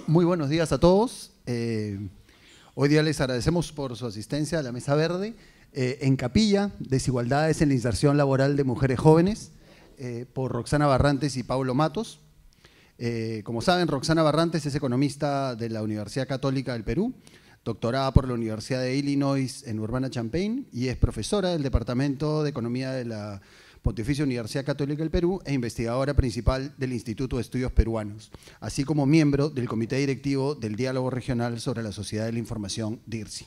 Muy buenos días a todos. Hoy día les agradecemos por su asistencia a la Mesa Verde. En Capilla, Desigualdades en la Inserción Laboral de Mujeres Jóvenes, por Roxana Barrantes y Paulo Matos. Como saben, Roxana Barrantes es economista de la Universidad Católica del Perú, doctorada por la Universidad de Illinois en Urbana-Champaign y es profesora del Departamento de Economía de la Pontificia Universidad Católica del Perú e investigadora principal del Instituto de Estudios Peruanos, así como miembro del Comité Directivo del Diálogo Regional sobre la Sociedad de la Información, DIRSI.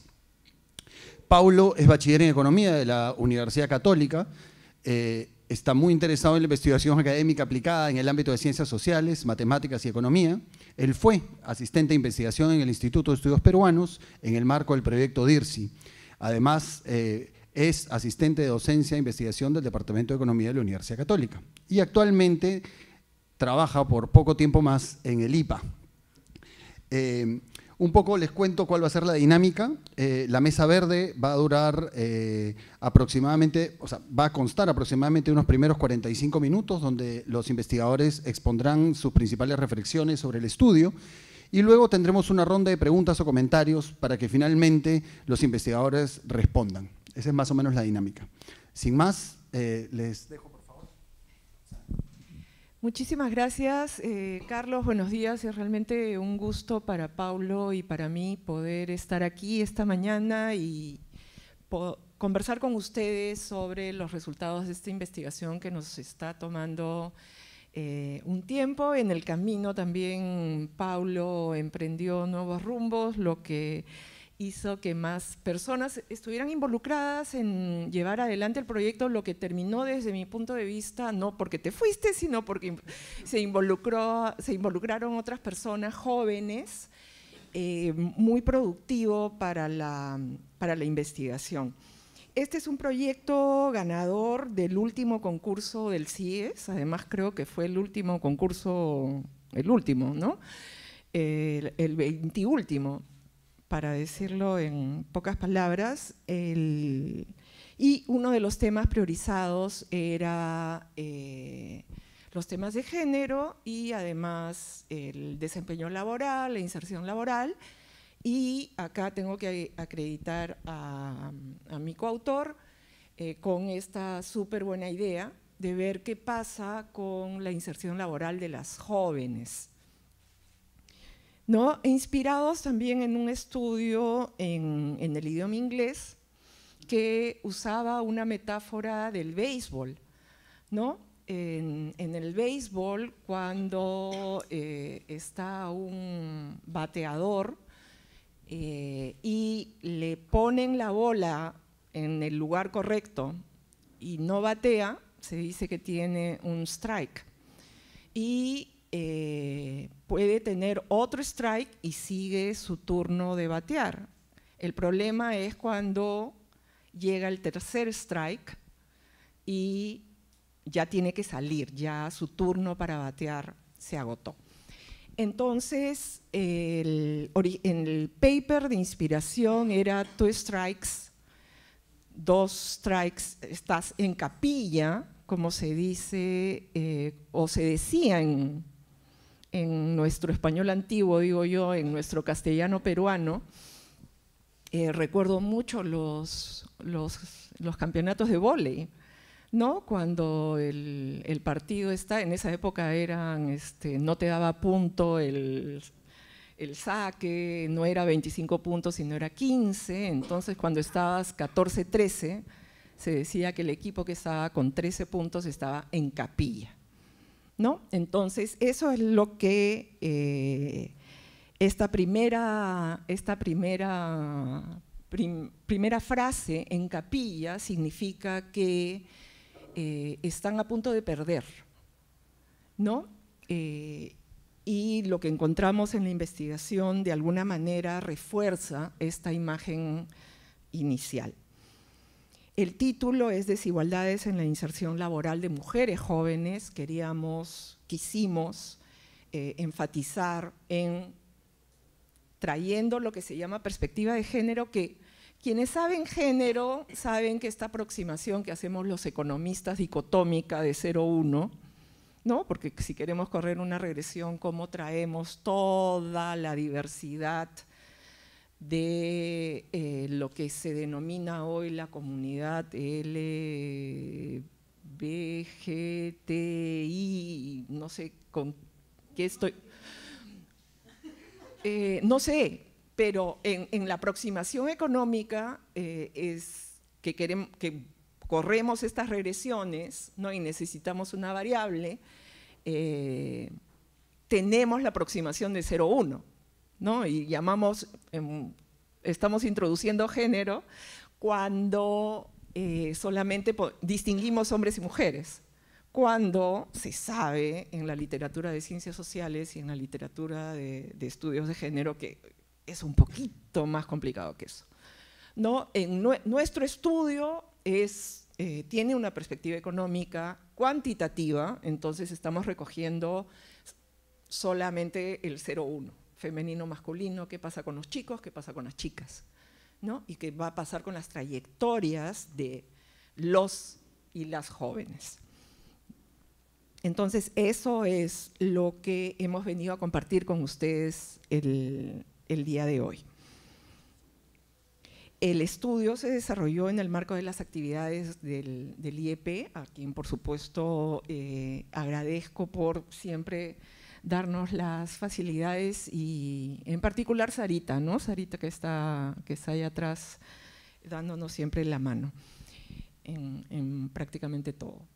Paulo es bachiller en Economía de la Universidad Católica, está muy interesado en la investigación académica aplicada en el ámbito de ciencias sociales, matemáticas y economía. Él fue asistente de investigación en el Instituto de Estudios Peruanos en el marco del proyecto DIRSI. Además, es asistente de docencia e investigación del Departamento de Economía de la Universidad Católica y actualmente trabaja por poco tiempo más en el IPA. Un poco les cuento cuál va a ser la dinámica. La Mesa Verde va a durar aproximadamente, va a constar aproximadamente unos primeros 45 minutos donde los investigadores expondrán sus principales reflexiones sobre el estudio y luego tendremos una ronda de preguntas o comentarios para que finalmente los investigadores respondan. Esa es más o menos la dinámica. Sin más, les dejo, por favor. Muchísimas gracias, Carlos. Buenos días. Es realmente un gusto para Paulo y para mí poder estar aquí esta mañana y conversar con ustedes sobre los resultados de esta investigación que nos está tomando un tiempo. En el camino también Paulo emprendió nuevos rumbos, lo que hizo que más personas estuvieran involucradas en llevar adelante el proyecto, lo que terminó desde mi punto de vista, no porque te fuiste, sino porque se involucraron otras personas jóvenes, muy productivo para la investigación. Este es un proyecto ganador del último concurso del CIES, además creo que fue el último concurso, el último, ¿no? El 20último, para decirlo en pocas palabras, y uno de los temas priorizados era los temas de género y además el desempeño laboral, la inserción laboral, y acá tengo que acreditar a mi coautor con esta súper buena idea de ver qué pasa con la inserción laboral de las jóvenes, ¿no? Inspirados también en un estudio en el idioma inglés que usaba una metáfora del béisbol, ¿no? En el béisbol, cuando está un bateador y le ponen la bola en el lugar correcto y no batea, se dice que tiene un strike. Y puede tener otro strike y sigue su turno de batear. El problema es cuando llega el tercer strike y ya tiene que salir, ya su turno para batear se agotó. Entonces, en el paper de inspiración era 2 strikes, 2 strikes, estás en capilla, como se dice o se decía en nuestro español antiguo, digo yo, en nuestro castellano peruano. Recuerdo mucho los campeonatos de vóley, ¿no? Cuando el partido está, en esa época eran, no te daba punto el saque, no era 25 puntos, sino era 15, entonces cuando estabas 14-13, se decía que el equipo que estaba con 13 puntos estaba en capilla, ¿no? Entonces, eso es lo que esta primera frase en capilla significa que están a punto de perder, ¿no? Y lo que encontramos en la investigación de alguna manera refuerza esta imagen inicial. El título es Desigualdades en la inserción laboral de mujeres jóvenes. Quisimos enfatizar en trayendo lo que se llama perspectiva de género, que quienes saben género saben que esta aproximación que hacemos los economistas dicotómica de 0-1, ¿no? Porque si queremos correr una regresión, ¿cómo traemos toda la diversidad de lo que se denomina hoy la comunidad LGBTI, no sé con qué estoy, no sé, pero en la aproximación económica es que corremos estas regresiones, ¿no? Y necesitamos una variable, tenemos la aproximación de 0,1, ¿no? Y llamamos, estamos introduciendo género cuando solamente distinguimos hombres y mujeres, cuando se sabe en la literatura de ciencias sociales y en la literatura de estudios de género que es un poquito más complicado que eso, ¿no? Nuestro estudio tiene una perspectiva económica cuantitativa, entonces estamos recogiendo solamente el 0,1, femenino, masculino, qué pasa con los chicos, qué pasa con las chicas, ¿no? Y qué va a pasar con las trayectorias de los y las jóvenes. Entonces, eso es lo que hemos venido a compartir con ustedes el día de hoy. El estudio se desarrolló en el marco de las actividades del IEP, a quien por supuesto agradezco por siempre darnos las facilidades y en particular Sarita, ¿no? Sarita que está ahí atrás dándonos siempre la mano en prácticamente todo.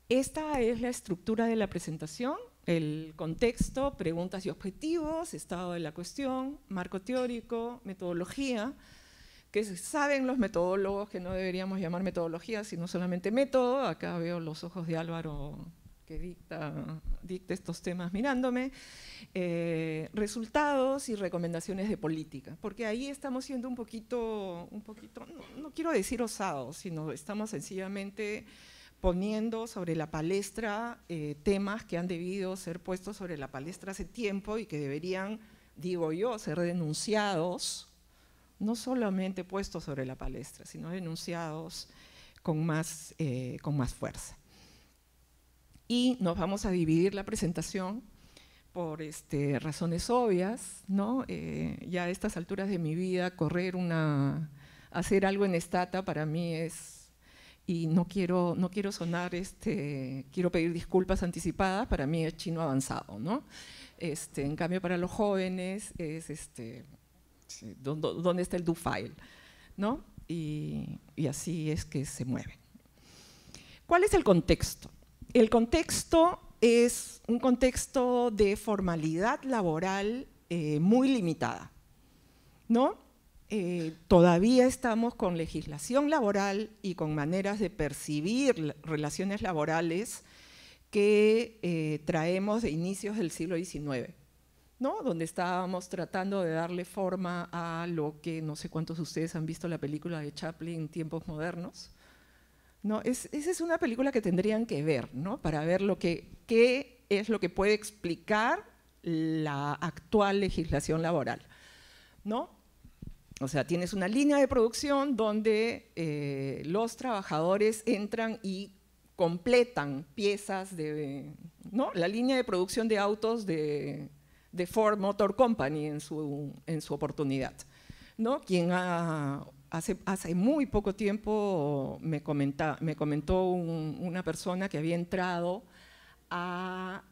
Esta es la estructura de la presentación, el contexto, preguntas y objetivos, estado de la cuestión, marco teórico, metodología, que saben los metodólogos que no deberíamos llamar metodología, sino solamente método. Acá veo los ojos de Álvaro que dicta estos temas mirándome, resultados y recomendaciones de política, porque ahí estamos siendo un poquito no quiero decir osados, sino estamos sencillamente poniendo sobre la palestra temas que han debido ser puestos sobre la palestra hace tiempo y que deberían, digo yo, ser denunciados, no solamente puestos sobre la palestra, sino denunciados con más fuerza. Y nos vamos a dividir la presentación por razones obvias, ¿no? Ya a estas alturas de mi vida, hacer algo en Stata para mí es… Y no quiero sonar, quiero pedir disculpas anticipadas, para mí es chino avanzado, ¿no? En cambio, para los jóvenes es ¿dónde está el do file? ¿No? Y así es que se mueven. ¿Cuál es el contexto? El contexto es un contexto de formalidad laboral muy limitada, ¿no? Todavía estamos con legislación laboral y con maneras de percibir relaciones laborales que traemos de inicios del siglo XIX, ¿no? Donde estábamos tratando de darle forma a lo que, no sé cuántos de ustedes han visto la película de Chaplin, Tiempos Modernos, ¿no? Esa es una película que tendrían que ver, ¿no? Para ver qué es lo que puede explicar la actual legislación laboral, ¿no? O sea, tienes una línea de producción donde los trabajadores entran y completan piezas ¿no? La línea de producción de autos de Ford Motor Company en su oportunidad, ¿no? Quien hace muy poco tiempo me comentó una persona que había entrado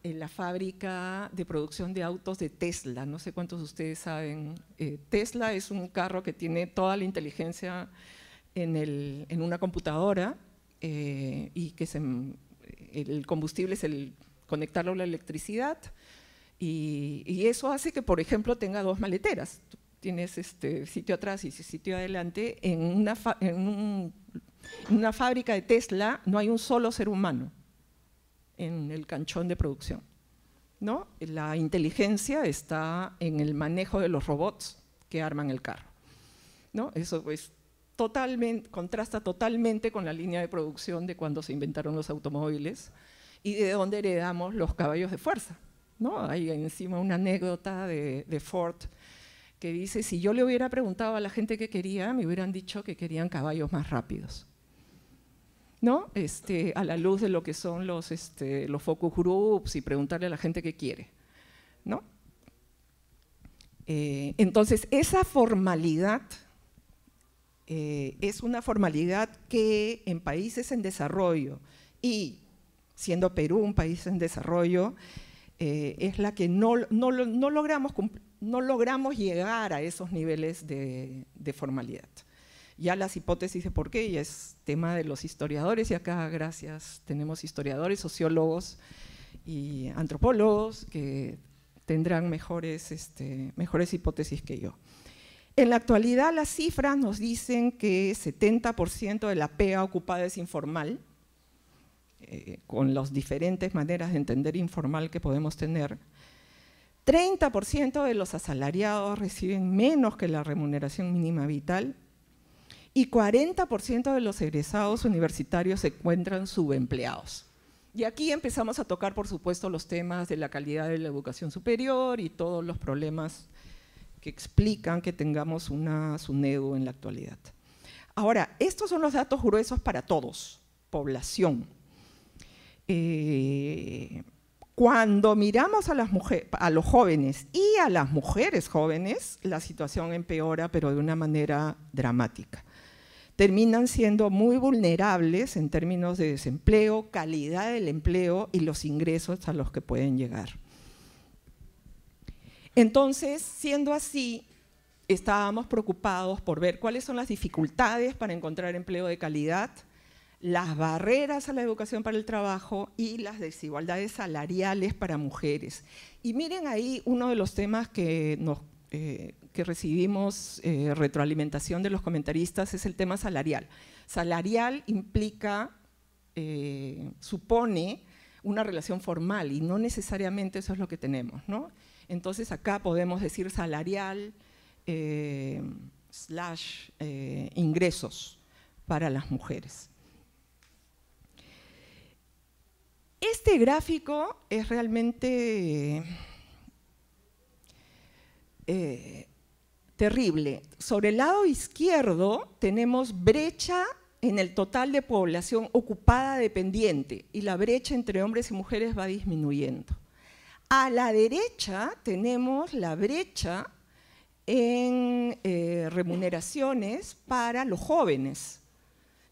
en la fábrica de producción de autos de Tesla. No sé cuántos de ustedes saben. Tesla es un carro que tiene toda la inteligencia en una computadora y que el combustible es conectarlo a la electricidad y eso hace que, por ejemplo, tenga dos maleteras. Tienes sitio atrás y sitio adelante. En una fábrica de Tesla no hay un solo ser humano en el canchón de producción, ¿no? La inteligencia está en el manejo de los robots que arman el carro, ¿no? Eso pues contrasta totalmente con la línea de producción de cuando se inventaron los automóviles y de dónde heredamos los caballos de fuerza, ¿no? Hay encima una anécdota de Ford que dice, si yo le hubiera preguntado a la gente qué quería, me hubieran dicho que querían caballos más rápidos, ¿no? A la luz de lo que son los focus groups y preguntarle a la gente qué quiere, ¿no? Entonces, esa formalidad es una formalidad que en países en desarrollo, y siendo Perú un país en desarrollo, es la que no logramos llegar a esos niveles de formalidad. Ya las hipótesis de por qué ya es tema de los historiadores, y acá, gracias, tenemos historiadores, sociólogos y antropólogos que tendrán mejores hipótesis que yo. En la actualidad, las cifras nos dicen que 70% de la pega ocupada es informal, con las diferentes maneras de entender informal que podemos tener. 30% de los asalariados reciben menos que la remuneración mínima vital, y 40% de los egresados universitarios se encuentran subempleados. Y aquí empezamos a tocar, por supuesto, los temas de la calidad de la educación superior y todos los problemas que explican que tengamos una SUNEDU en la actualidad. Ahora, estos son los datos gruesos para todos, población. Cuando miramos a los jóvenes y a las mujeres jóvenes, la situación empeora, pero de una manera dramática. Terminan siendo muy vulnerables en términos de desempleo, calidad del empleo y los ingresos a los que pueden llegar. Entonces, siendo así, estábamos preocupados por ver cuáles son las dificultades para encontrar empleo de calidad, las barreras a la educación para el trabajo y las desigualdades salariales para mujeres. Y miren ahí uno de los temas que recibimos retroalimentación de los comentaristas es el tema salarial. Salarial implica, supone una relación formal y no necesariamente eso es lo que tenemos, ¿no? Entonces acá podemos decir salarial / ingresos para las mujeres. Este gráfico es realmente terrible. Sobre el lado izquierdo tenemos brecha en el total de población ocupada dependiente y la brecha entre hombres y mujeres va disminuyendo. A la derecha tenemos la brecha en remuneraciones para los jóvenes,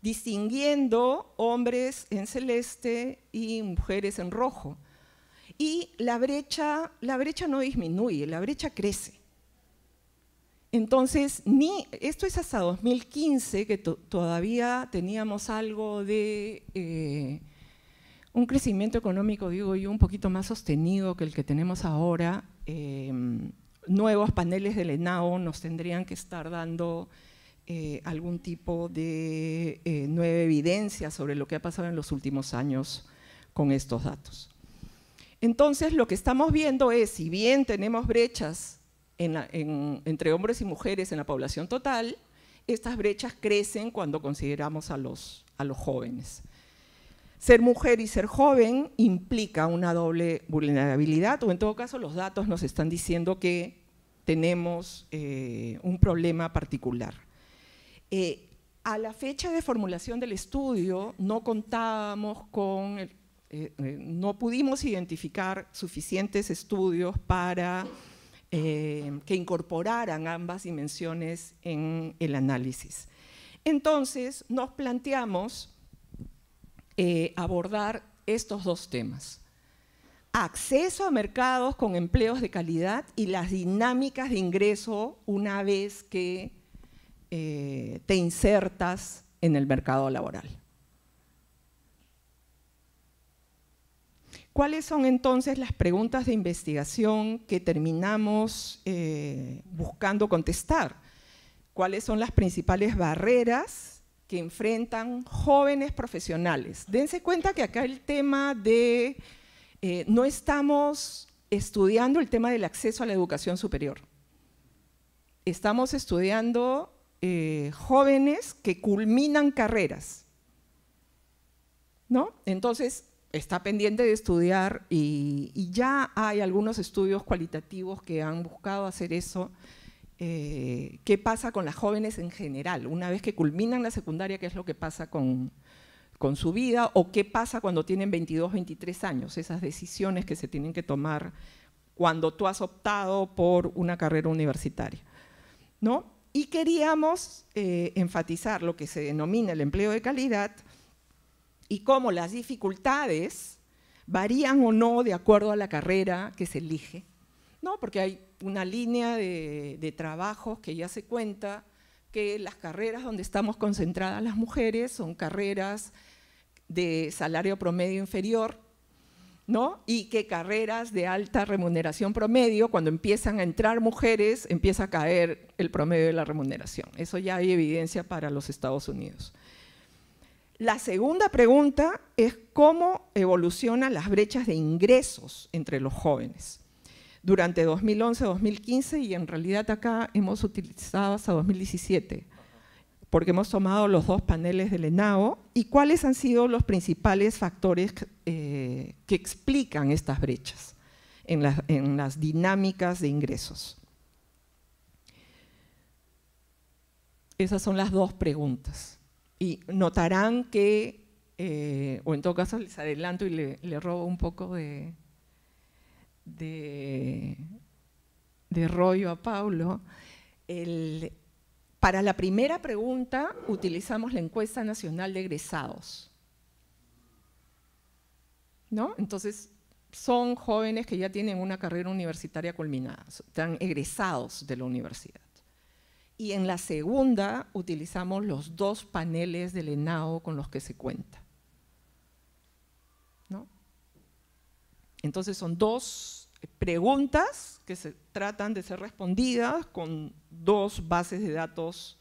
distinguiendo hombres en celeste y mujeres en rojo. Y la brecha no disminuye, la brecha crece. Entonces, esto es hasta 2015 que todavía teníamos algo de un crecimiento económico, digo yo, un poquito más sostenido que el que tenemos ahora. Nuevos paneles del ENAO nos tendrían que estar dando algún tipo de nueva evidencia sobre lo que ha pasado en los últimos años con estos datos. Entonces, lo que estamos viendo es, si bien tenemos brechas entre hombres y mujeres en la población total, estas brechas crecen cuando consideramos a los jóvenes. Ser mujer y ser joven implica una doble vulnerabilidad, o en todo caso los datos nos están diciendo que tenemos un problema particular. A la fecha de formulación del estudio no contábamos con, no pudimos identificar suficientes estudios para que incorporaran ambas dimensiones en el análisis. Entonces nos planteamos abordar estos dos temas: acceso a mercados con empleos de calidad y las dinámicas de ingreso una vez que te insertas en el mercado laboral. ¿Cuáles son entonces las preguntas de investigación que terminamos buscando contestar? ¿Cuáles son las principales barreras que enfrentan jóvenes profesionales? Dense cuenta que acá el tema de… no estamos estudiando el tema del acceso a la educación superior. Estamos estudiando jóvenes que culminan carreras, ¿no? Entonces, está pendiente de estudiar y ya hay algunos estudios cualitativos que han buscado hacer eso. ¿Qué pasa con las jóvenes en general? Una vez que culminan la secundaria, ¿qué es lo que pasa con con su vida, o qué pasa cuando tienen 22, 23 años, esas decisiones que se tienen que tomar cuando tú has optado por una carrera universitaria, ¿no? Y queríamos enfatizar lo que se denomina el empleo de calidad y cómo las dificultades varían o no de acuerdo a la carrera que se elige, ¿no? Porque hay una línea de trabajos que ya se cuenta que las carreras donde estamos concentradas las mujeres son carreras de salario promedio inferior, ¿no? Y que carreras de alta remuneración promedio, cuando empiezan a entrar mujeres, empieza a caer el promedio de la remuneración. Eso ya hay evidencia para los Estados Unidos. La segunda pregunta es cómo evolucionan las brechas de ingresos entre los jóvenes durante 2011-2015, y en realidad acá hemos utilizado hasta 2017, porque hemos tomado los dos paneles del ENAO, y cuáles han sido los principales factores que explican estas brechas en las dinámicas de ingresos. Esas son las dos preguntas. Y notarán que, o en todo caso les adelanto y le robo un poco de rollo a Paulo, para la primera pregunta utilizamos la encuesta nacional de egresados, ¿no? Entonces, son jóvenes que ya tienen una carrera universitaria culminada, están egresados de la universidad. Y en la segunda utilizamos los dos paneles del ENAO con los que se cuenta, ¿no? Entonces son dos preguntas que se tratan de ser respondidas con dos bases de datos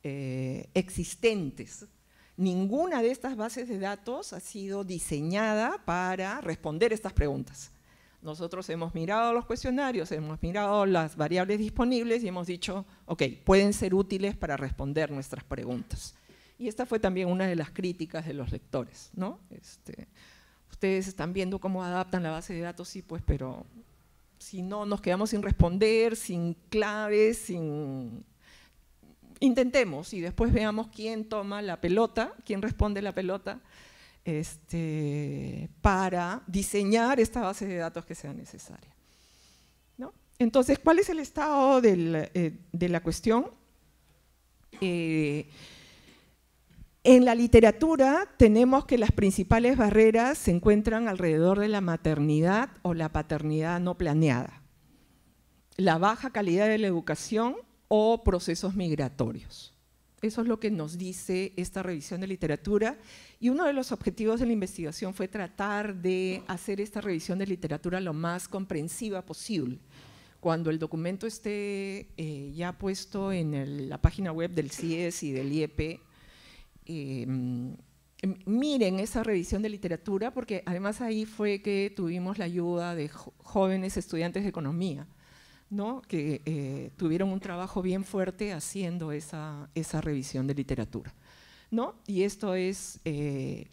existentes. Ninguna de estas bases de datos ha sido diseñada para responder estas preguntas. Nosotros hemos mirado los cuestionarios, hemos mirado las variables disponibles y hemos dicho, ok, pueden ser útiles para responder nuestras preguntas. Y esta fue también una de las críticas de los lectores, ¿no? Ustedes están viendo cómo adaptan la base de datos, sí, pues, pero si no, nos quedamos sin responder, sin claves, sin… Intentemos y después veamos quién toma la pelota, quién responde la pelota, para diseñar esta base de datos que sea necesaria, ¿no? Entonces, ¿cuál es el estado de la cuestión? En la literatura tenemos que las principales barreras se encuentran alrededor de la maternidad o la paternidad no planeada, la baja calidad de la educación o procesos migratorios. Eso es lo que nos dice esta revisión de literatura, y uno de los objetivos de la investigación fue tratar de hacer esta revisión de literatura lo más comprensiva posible. Cuando el documento esté ya puesto en la página web del CIES y del IEP, miren esa revisión de literatura, porque además ahí fue que tuvimos la ayuda de jóvenes estudiantes de economía, ¿no? Que tuvieron un trabajo bien fuerte haciendo esa revisión de literatura, ¿no? Y esto es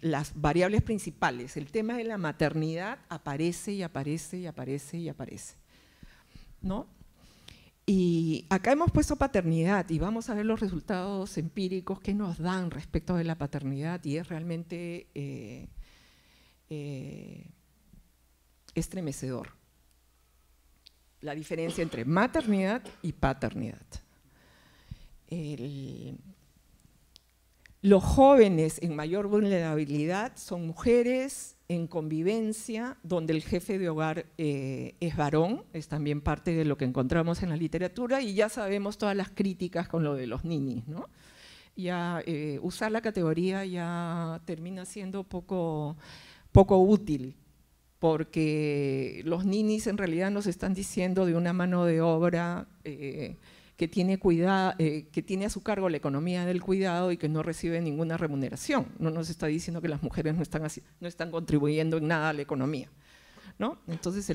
las variables principales. El tema de la maternidad aparece y aparece y aparece y aparece, ¿no? Y acá hemos puesto paternidad y vamos a ver los resultados empíricos que nos dan respecto de la paternidad, y es realmente estremecedor la diferencia entre maternidad y paternidad. Los jóvenes en mayor vulnerabilidad son mujeres en convivencia, donde el jefe de hogar es varón, es también parte de lo que encontramos en la literatura, y ya sabemos todas las críticas con lo de los ninis, ¿no? Ya usar la categoría ya termina siendo poco útil, porque los ninis en realidad nos están diciendo de una mano de obra que tiene a su cargo la economía del cuidado y que no recibe ninguna remuneración. No nos está diciendo que las mujeres no están contribuyendo en nada a la economía, ¿no? Entonces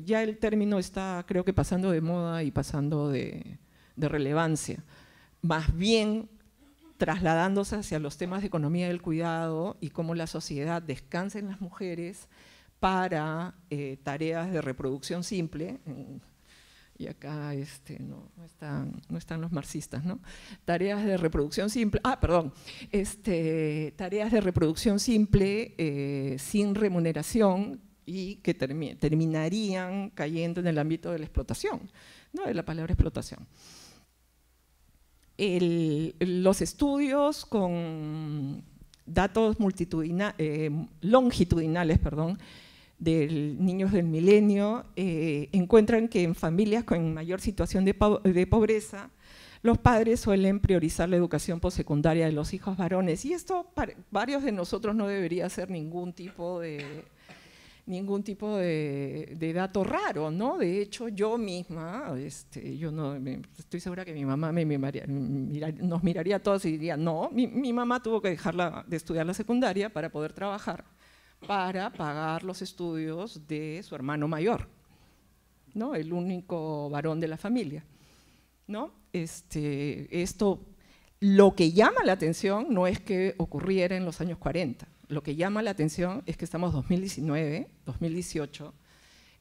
ya el término está, creo que, pasando de moda y pasando de relevancia. Más bien trasladándose hacia los temas de economía del cuidado y cómo la sociedad descansa en las mujeres para tareas de reproducción simple, y acá no están los marxistas, ¿no? Tareas de reproducción simple, tareas de reproducción simple sin remuneración y que terminarían cayendo en el ámbito de la explotación, ¿no? De la palabra explotación. Los estudios con datos longitudinales, de niños del milenio, encuentran que en familias con mayor situación de pobreza, los padres suelen priorizar la educación postsecundaria de los hijos varones, y esto para varios de nosotros no debería ser ningún tipo de dato raro, ¿no? De hecho, yo misma, estoy segura que mi mamá nos miraría a todos y diría, no, mi mamá tuvo que dejarla de estudiar la secundaria para poder trabajar, para pagar los estudios de su hermano mayor, ¿no? El único varón de la familia, ¿no? Esto, lo que llama la atención no es que ocurriera en los años 40, lo que llama la atención es que estamos 2019, 2018,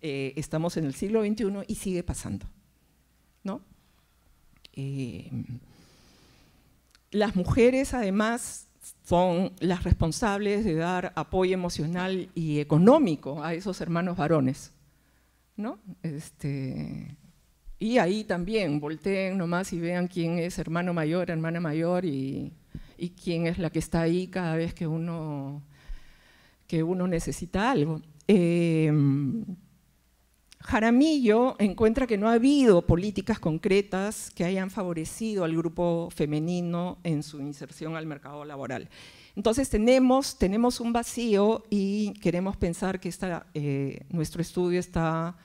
estamos en el siglo XXI y sigue pasando, ¿no? Las mujeres, además, son las responsables de dar apoyo emocional y económico a esos hermanos varones, ¿no? Y ahí también volteen nomás y vean quién es hermano mayor, hermana mayor y quién es la que está ahí cada vez que uno necesita algo. Jaramillo encuentra que no ha habido políticas concretas que hayan favorecido al grupo femenino en su inserción al mercado laboral. Entonces tenemos un vacío y queremos pensar que nuestro estudio está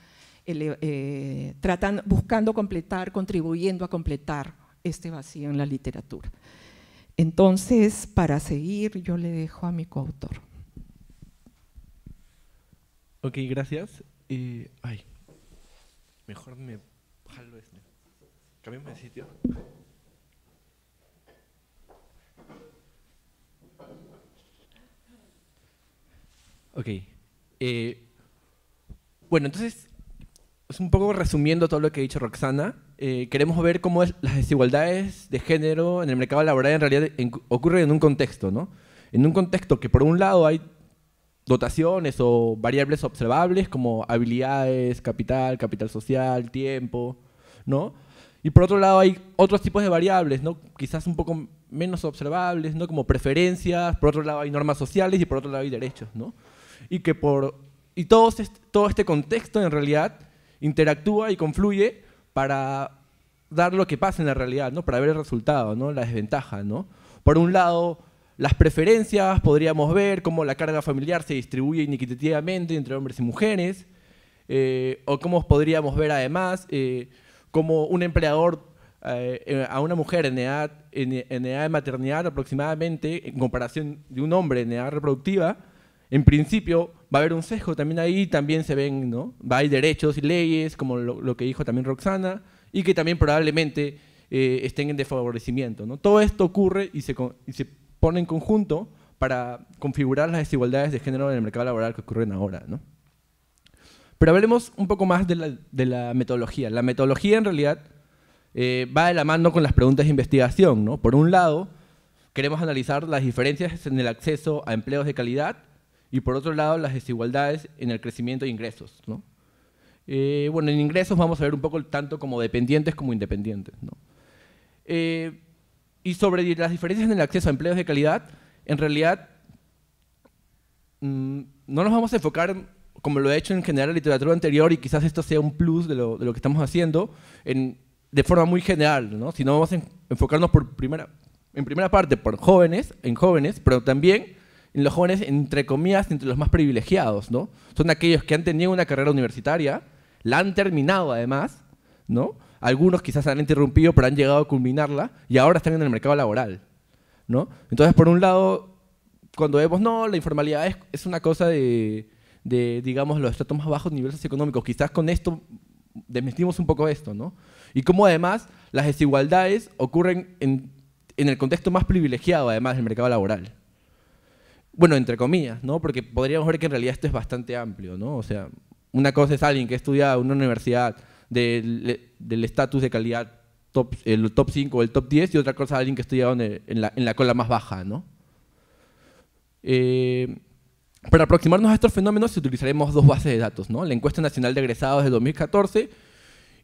buscando contribuyendo a completar este vacío en la literatura. Entonces, para seguir, yo le dejo a mi coautor. Ok, gracias. Mejor me jalo este. Cambiamos de sitio. Ok. Bueno, entonces, es un poco resumiendo todo lo que ha dicho Roxana. Queremos ver cómo las desigualdades de género en el mercado laboral en realidad ocurren en un contexto, ¿no? En un contexto que por un lado hay dotaciones o variables observables como habilidades, capital social, tiempo, ¿no? Y por otro lado hay otros tipos de variables, ¿no? Quizás un poco menos observables, ¿no? Como preferencias, por otro lado hay normas sociales y por otro lado hay derechos, ¿no? Y todo este contexto en realidad interactúa y confluye para dar lo que pasa en la realidad, ¿no? Para ver el resultado, ¿no? La desventaja, ¿no? Por un lado, las preferencias, podríamos ver cómo la carga familiar se distribuye inequitativamente entre hombres y mujeres, o cómo podríamos ver además cómo un empleador a una mujer en edad de maternidad aproximadamente, en comparación de un hombre en edad reproductiva, en principio va a haber un sesgo también ahí, también se ven, ¿no? Hay derechos y leyes, como lo que dijo también Roxana, y que también probablemente estén en desfavorecimiento, ¿no? Todo esto ocurre y se pone en conjunto para configurar las desigualdades de género en el mercado laboral que ocurren ahora, ¿no? Pero hablemos un poco más de la metodología. La metodología en realidad va de la mano con las preguntas de investigación, ¿no? Por un lado, queremos analizar las diferencias en el acceso a empleos de calidad y por otro lado las desigualdades en el crecimiento de ingresos, ¿no? Bueno, en ingresos vamos a ver un poco tanto como dependientes como independientes, ¿no? Y sobre las diferencias en el acceso a empleos de calidad, en realidad no nos vamos a enfocar, como lo he hecho en general la literatura anterior, y quizás esto sea un plus de lo que estamos haciendo, de forma muy general, ¿no? Sino vamos a enfocarnos en primera parte en jóvenes, pero también en los jóvenes, entre comillas, entre los más privilegiados, ¿no? Son aquellos que han tenido una carrera universitaria, la han terminado además, ¿no? Algunos quizás han interrumpido, pero han llegado a culminarla y ahora están en el mercado laboral, ¿no? Entonces, por un lado, cuando vemos, no, la informalidad es una cosa de, digamos, los estratos más bajos niveles socioeconómicos, quizás con esto desmentimos un poco esto, ¿no? Y cómo además las desigualdades ocurren en el contexto más privilegiado, además, del mercado laboral. Bueno, entre comillas, ¿no? Porque podríamos ver que en realidad esto es bastante amplio, ¿no? O sea, una cosa es alguien que ha estudiado en una universidad del estatus de calidad el top 5 o el top 10, y otra cosa alguien que esté llegado en la cola más baja, ¿no? Para aproximarnos a estos fenómenos utilizaremos dos bases de datos, ¿no? La Encuesta Nacional de Egresados de 2014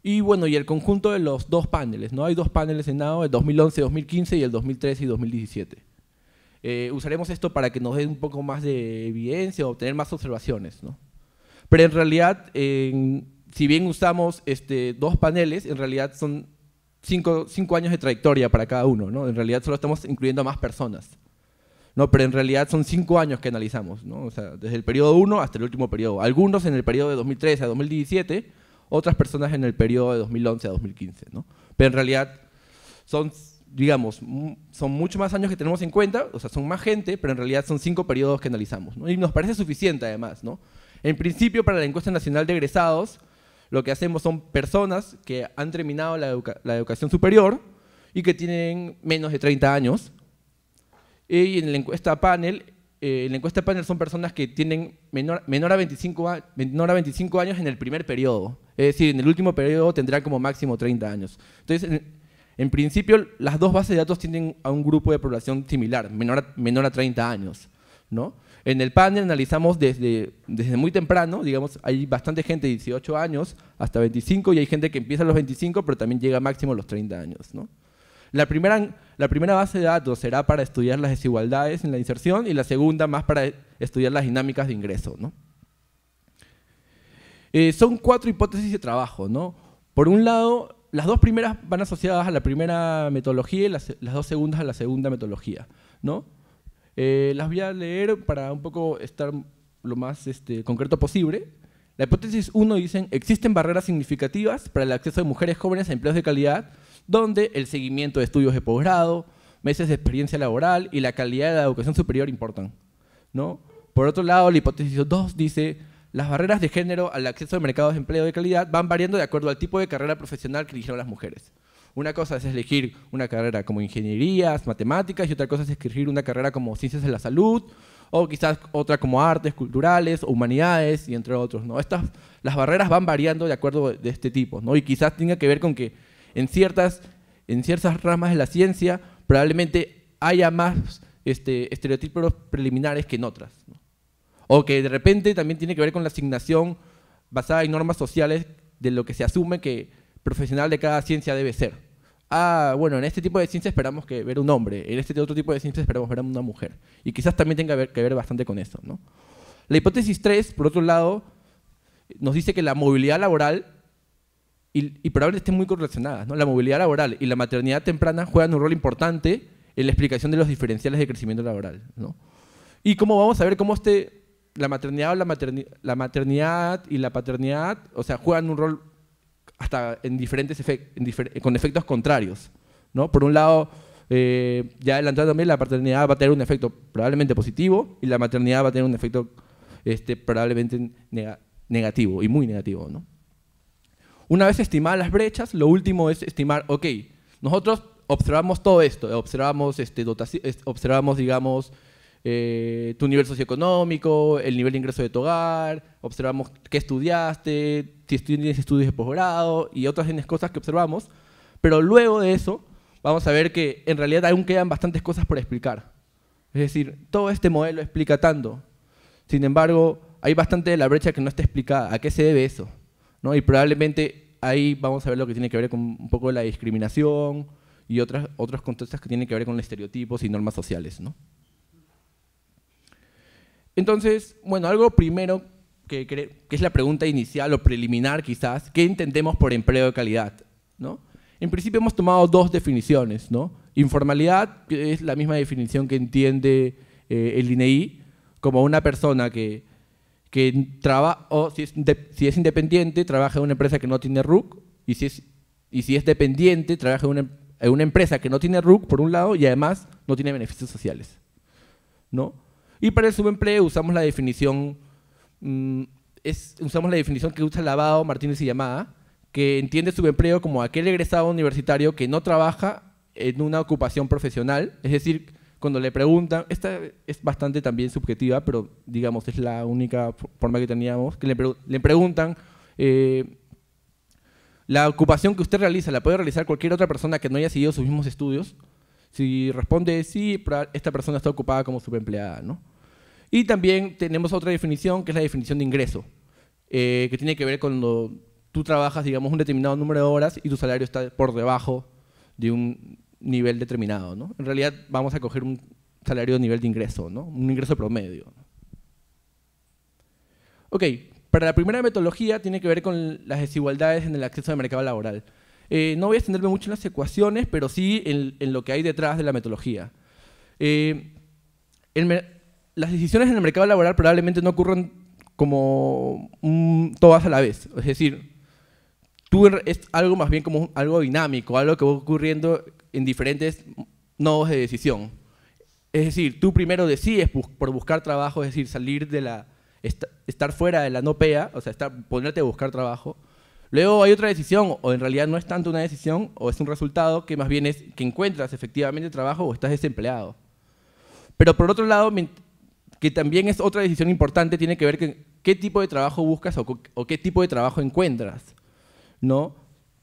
y, bueno, y el conjunto de los dos paneles, ¿no? Hay dos paneles en NAO, el 2011-2015 y el 2013 y 2017. Usaremos esto para que nos dé un poco más de evidencia o obtener más observaciones, ¿no? Pero en realidad, si bien usamos dos paneles, en realidad son cinco años de trayectoria para cada uno, ¿no? En realidad solo estamos incluyendo a más personas, ¿no? Pero en realidad son 5 años que analizamos, ¿no? O sea, desde el periodo 1 hasta el último periodo. Algunos en el periodo de 2013 a 2017, otras personas en el periodo de 2011 a 2015, ¿no? Pero en realidad son, digamos, son muchos más años que tenemos en cuenta, o sea, son más gente, pero en realidad son 5 periodos que analizamos, ¿no? Y nos parece suficiente además, ¿no? En principio, para la Encuesta Nacional de Egresados, lo que hacemos son personas que han terminado la educación superior y que tienen menos de 30 años. Y en la encuesta panel son personas que tienen menor a 25 años en el primer periodo. Es decir, en el último periodo tendrán como máximo 30 años. Entonces, en principio, las dos bases de datos tienen a un grupo de población similar, menor a 30 años, ¿no? En el panel analizamos desde muy temprano, digamos, hay bastante gente de 18 años hasta 25 y hay gente que empieza a los 25 pero también llega máximo a los 30 años, ¿no? La primera base de datos será para estudiar las desigualdades en la inserción y la segunda más para estudiar las dinámicas de ingreso, ¿no? Son 4 hipótesis de trabajo, ¿no? Por un lado, las 2 primeras van asociadas a la primera metodología y las 2 segundas a la segunda metodología, ¿no? Las voy a leer para un poco estar lo más concreto posible. La hipótesis 1 dicen, existen barreras significativas para el acceso de mujeres jóvenes a empleos de calidad, donde el seguimiento de estudios de posgrado, meses de experiencia laboral y la calidad de la educación superior importan, ¿no? Por otro lado, la hipótesis 2 dice, las barreras de género al acceso a mercados de empleo de calidad van variando de acuerdo al tipo de carrera profesional que eligieron las mujeres. Una cosa es elegir una carrera como ingenierías, matemáticas, y otra cosa es elegir una carrera como ciencias de la salud, o quizás otra como artes, culturales, o humanidades, y entre otros, ¿no? Las barreras van variando de acuerdo de este tipo, ¿no? Y quizás tenga que ver con que en ciertas ramas de la ciencia probablemente haya más estereotipos preliminares que en otras, ¿no? O que de repente también tiene que ver con la asignación basada en normas sociales de lo que se asume que profesional de cada ciencia debe ser. Bueno, en este tipo de ciencia esperamos ver un hombre, en este otro tipo de ciencia esperamos ver a una mujer. Y quizás también tenga que ver bastante con eso, ¿no? La hipótesis 3, por otro lado, nos dice que la movilidad laboral, y probablemente estén muy correlacionadas, ¿no? La movilidad laboral y la maternidad temprana juegan un rol importante en la explicación de los diferenciales de crecimiento laboral, ¿no? Y cómo vamos a ver cómo la maternidad y la paternidad, o sea, juegan un rol hasta con efectos contrarios, ¿no? Por un lado, ya adelantado también, la paternidad va a tener un efecto probablemente positivo y la maternidad va a tener un efecto probablemente negativo, y muy negativo, ¿no? Una vez estimadas las brechas, lo último es estimar, ok, nosotros observamos todo esto, observamos, digamos, tu nivel socioeconómico, el nivel de ingreso de tu hogar, observamos qué estudiaste, si tienes estudios de posgrado y otras cosas que observamos, pero luego de eso vamos a ver que en realidad aún quedan bastantes cosas por explicar. Es decir, todo este modelo explica tanto, sin embargo, hay bastante de la brecha que no está explicada. ¿A qué se debe eso? ¿No? Y probablemente ahí vamos a ver lo que tiene que ver con un poco la discriminación y otros contextos que tienen que ver con estereotipos y normas sociales, ¿no? Entonces, bueno, algo primero que es la pregunta inicial o preliminar quizás, ¿qué entendemos por empleo de calidad? ¿No? En principio hemos tomado 2 definiciones, ¿no? Informalidad, que es la misma definición que entiende el INEI, como una persona que trabaja, o si es independiente, trabaja en una empresa que no tiene RUC, y si es dependiente, trabaja en una empresa que no tiene RUC, por un lado, y además no tiene beneficios sociales, ¿no? Y para el subempleo usamos la definición que usa Lavado, Martínez y Yamada, que entiende subempleo como aquel egresado universitario que no trabaja en una ocupación profesional, es decir, cuando le preguntan, esta es bastante también subjetiva, pero digamos es la única forma que teníamos, que le preguntan la ocupación que usted realiza la puede realizar cualquier otra persona que no haya seguido sus mismos estudios. Si responde sí, esta persona está ocupada como subempleada, ¿no? Y también tenemos otra definición, que es la definición de ingreso, que tiene que ver cuando tú trabajas, digamos, un determinado número de horas y tu salario está por debajo de un nivel determinado, ¿no? En realidad vamos a coger un salario de nivel de ingreso, ¿no? Un ingreso promedio. Ok, para la primera metodología tiene que ver con las desigualdades en el acceso al mercado laboral. No voy a extenderme mucho en las ecuaciones, pero sí en lo que hay detrás de la metodología. Las decisiones en el mercado laboral probablemente no ocurran como todas a la vez. Es decir, es algo más bien como algo dinámico, algo que va ocurriendo en diferentes nodos de decisión. Es decir, tú primero decides por buscar trabajo, es decir, salir de estar fuera de la no PEA, o sea, ponerte a buscar trabajo. Luego hay otra decisión, o en realidad no es tanto una decisión, o es un resultado que más bien es que encuentras efectivamente trabajo o estás desempleado. Pero por otro lado, que también es otra decisión importante, tiene que ver con qué tipo de trabajo buscas o qué tipo de trabajo encuentras, ¿no?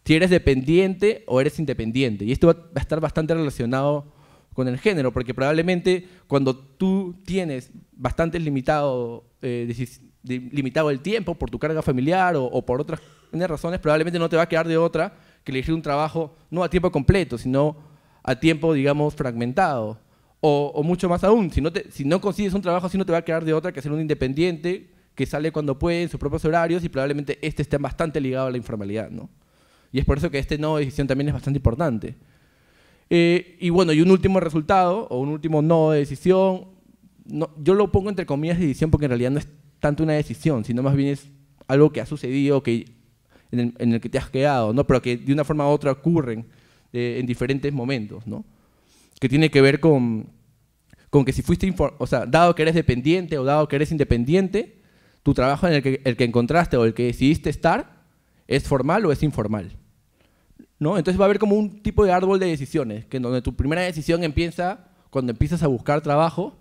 Si eres dependiente o eres independiente. Y esto va a estar bastante relacionado con el género, porque probablemente cuando tú tienes bastante limitado el tiempo por tu carga familiar o por otras razones, probablemente no te va a quedar de otra que elegir un trabajo no a tiempo completo, sino a tiempo, digamos, fragmentado. O mucho más aún, si no consigues un trabajo así, no te va a quedar de otra que ser un independiente que sale cuando puede, en sus propios horarios, y probablemente esté bastante ligado a la informalidad, ¿no? Y es por eso que este nodo de decisión también es bastante importante. Y bueno, y un último resultado, o un último nodo de decisión, yo lo pongo entre comillas de decisión porque en realidad no es tanto una decisión, sino más bien es algo que ha sucedido, en el que te has quedado, ¿no? Pero que de una forma u otra ocurren en diferentes momentos, ¿no? Que tiene que ver con que si fuiste, o sea, dado que eres dependiente o dado que eres independiente, tu trabajo en el que encontraste o el que decidiste estar, ¿es formal o es informal? ¿No? Entonces va a haber como un tipo de árbol de decisiones, que donde tu primera decisión empieza cuando empiezas a buscar trabajo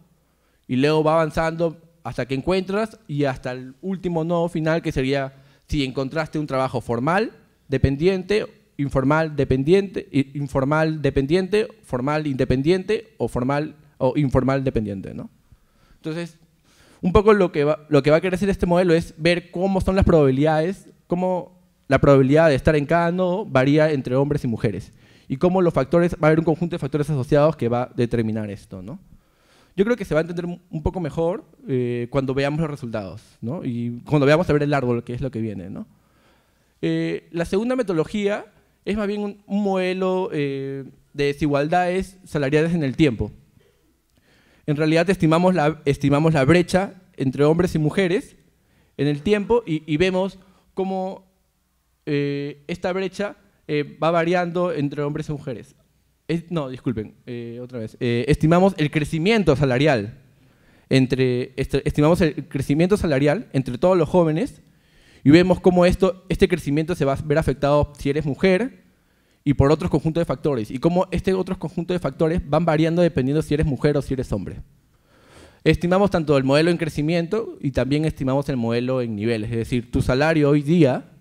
y luego va avanzando hasta que encuentras y hasta el último nodo final, que sería si encontraste un trabajo formal, dependiente, informal dependiente, formal independiente o formal o informal dependiente, ¿no? Entonces, un poco lo que va a querer hacer este modelo es ver cómo son las probabilidades, cómo la probabilidad de estar en cada nodo varía entre hombres y mujeres y cómo va a haber un conjunto de factores asociados que va a determinar esto, ¿no? Yo creo que se va a entender un poco mejor cuando veamos los resultados, ¿no? Y cuando veamos a ver el árbol, que es lo que viene, ¿no? La segunda metodología es más bien un modelo de desigualdades salariales en el tiempo. En realidad estimamos la brecha entre hombres y mujeres en el tiempo y vemos cómo esta brecha va variando entre hombres y mujeres. No, disculpen, otra vez. Estimamos el crecimiento salarial estimamos el crecimiento salarial entre todos los jóvenes y vemos cómo este crecimiento se va a ver afectado si eres mujer y por otros conjuntos de factores, y cómo otros conjuntos de factores van variando dependiendo si eres mujer o si eres hombre. Estimamos tanto el modelo en crecimiento y también estimamos el modelo en niveles, es decir, tu salario hoy día,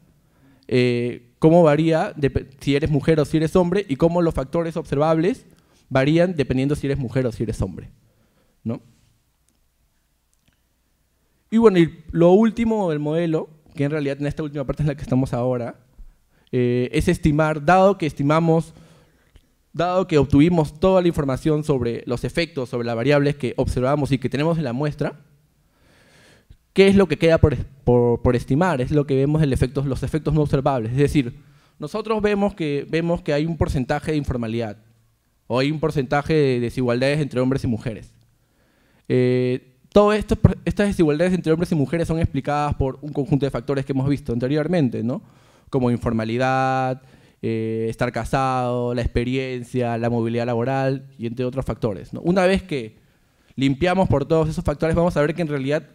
cómo varía si eres mujer o si eres hombre, y cómo los factores observables varían dependiendo si eres mujer o si eres hombre, ¿no? Y bueno, y lo último del modelo, que en realidad en esta última parte es la que estamos ahora, es estimar, dado que obtuvimos toda la información sobre los efectos, sobre las variables que observamos y que tenemos en la muestra, ¿qué es lo que queda por estimar? Es lo que vemos los efectos no observables. Es decir, nosotros vemos que hay un porcentaje de informalidad o hay un porcentaje de desigualdades entre hombres y mujeres. Todas estas desigualdades entre hombres y mujeres son explicadas por un conjunto de factores que hemos visto anteriormente, ¿no? Como informalidad, estar casado, la experiencia, la movilidad laboral y entre otros factores, ¿no? Una vez que limpiamos por todos esos factores, vamos a ver que en realidad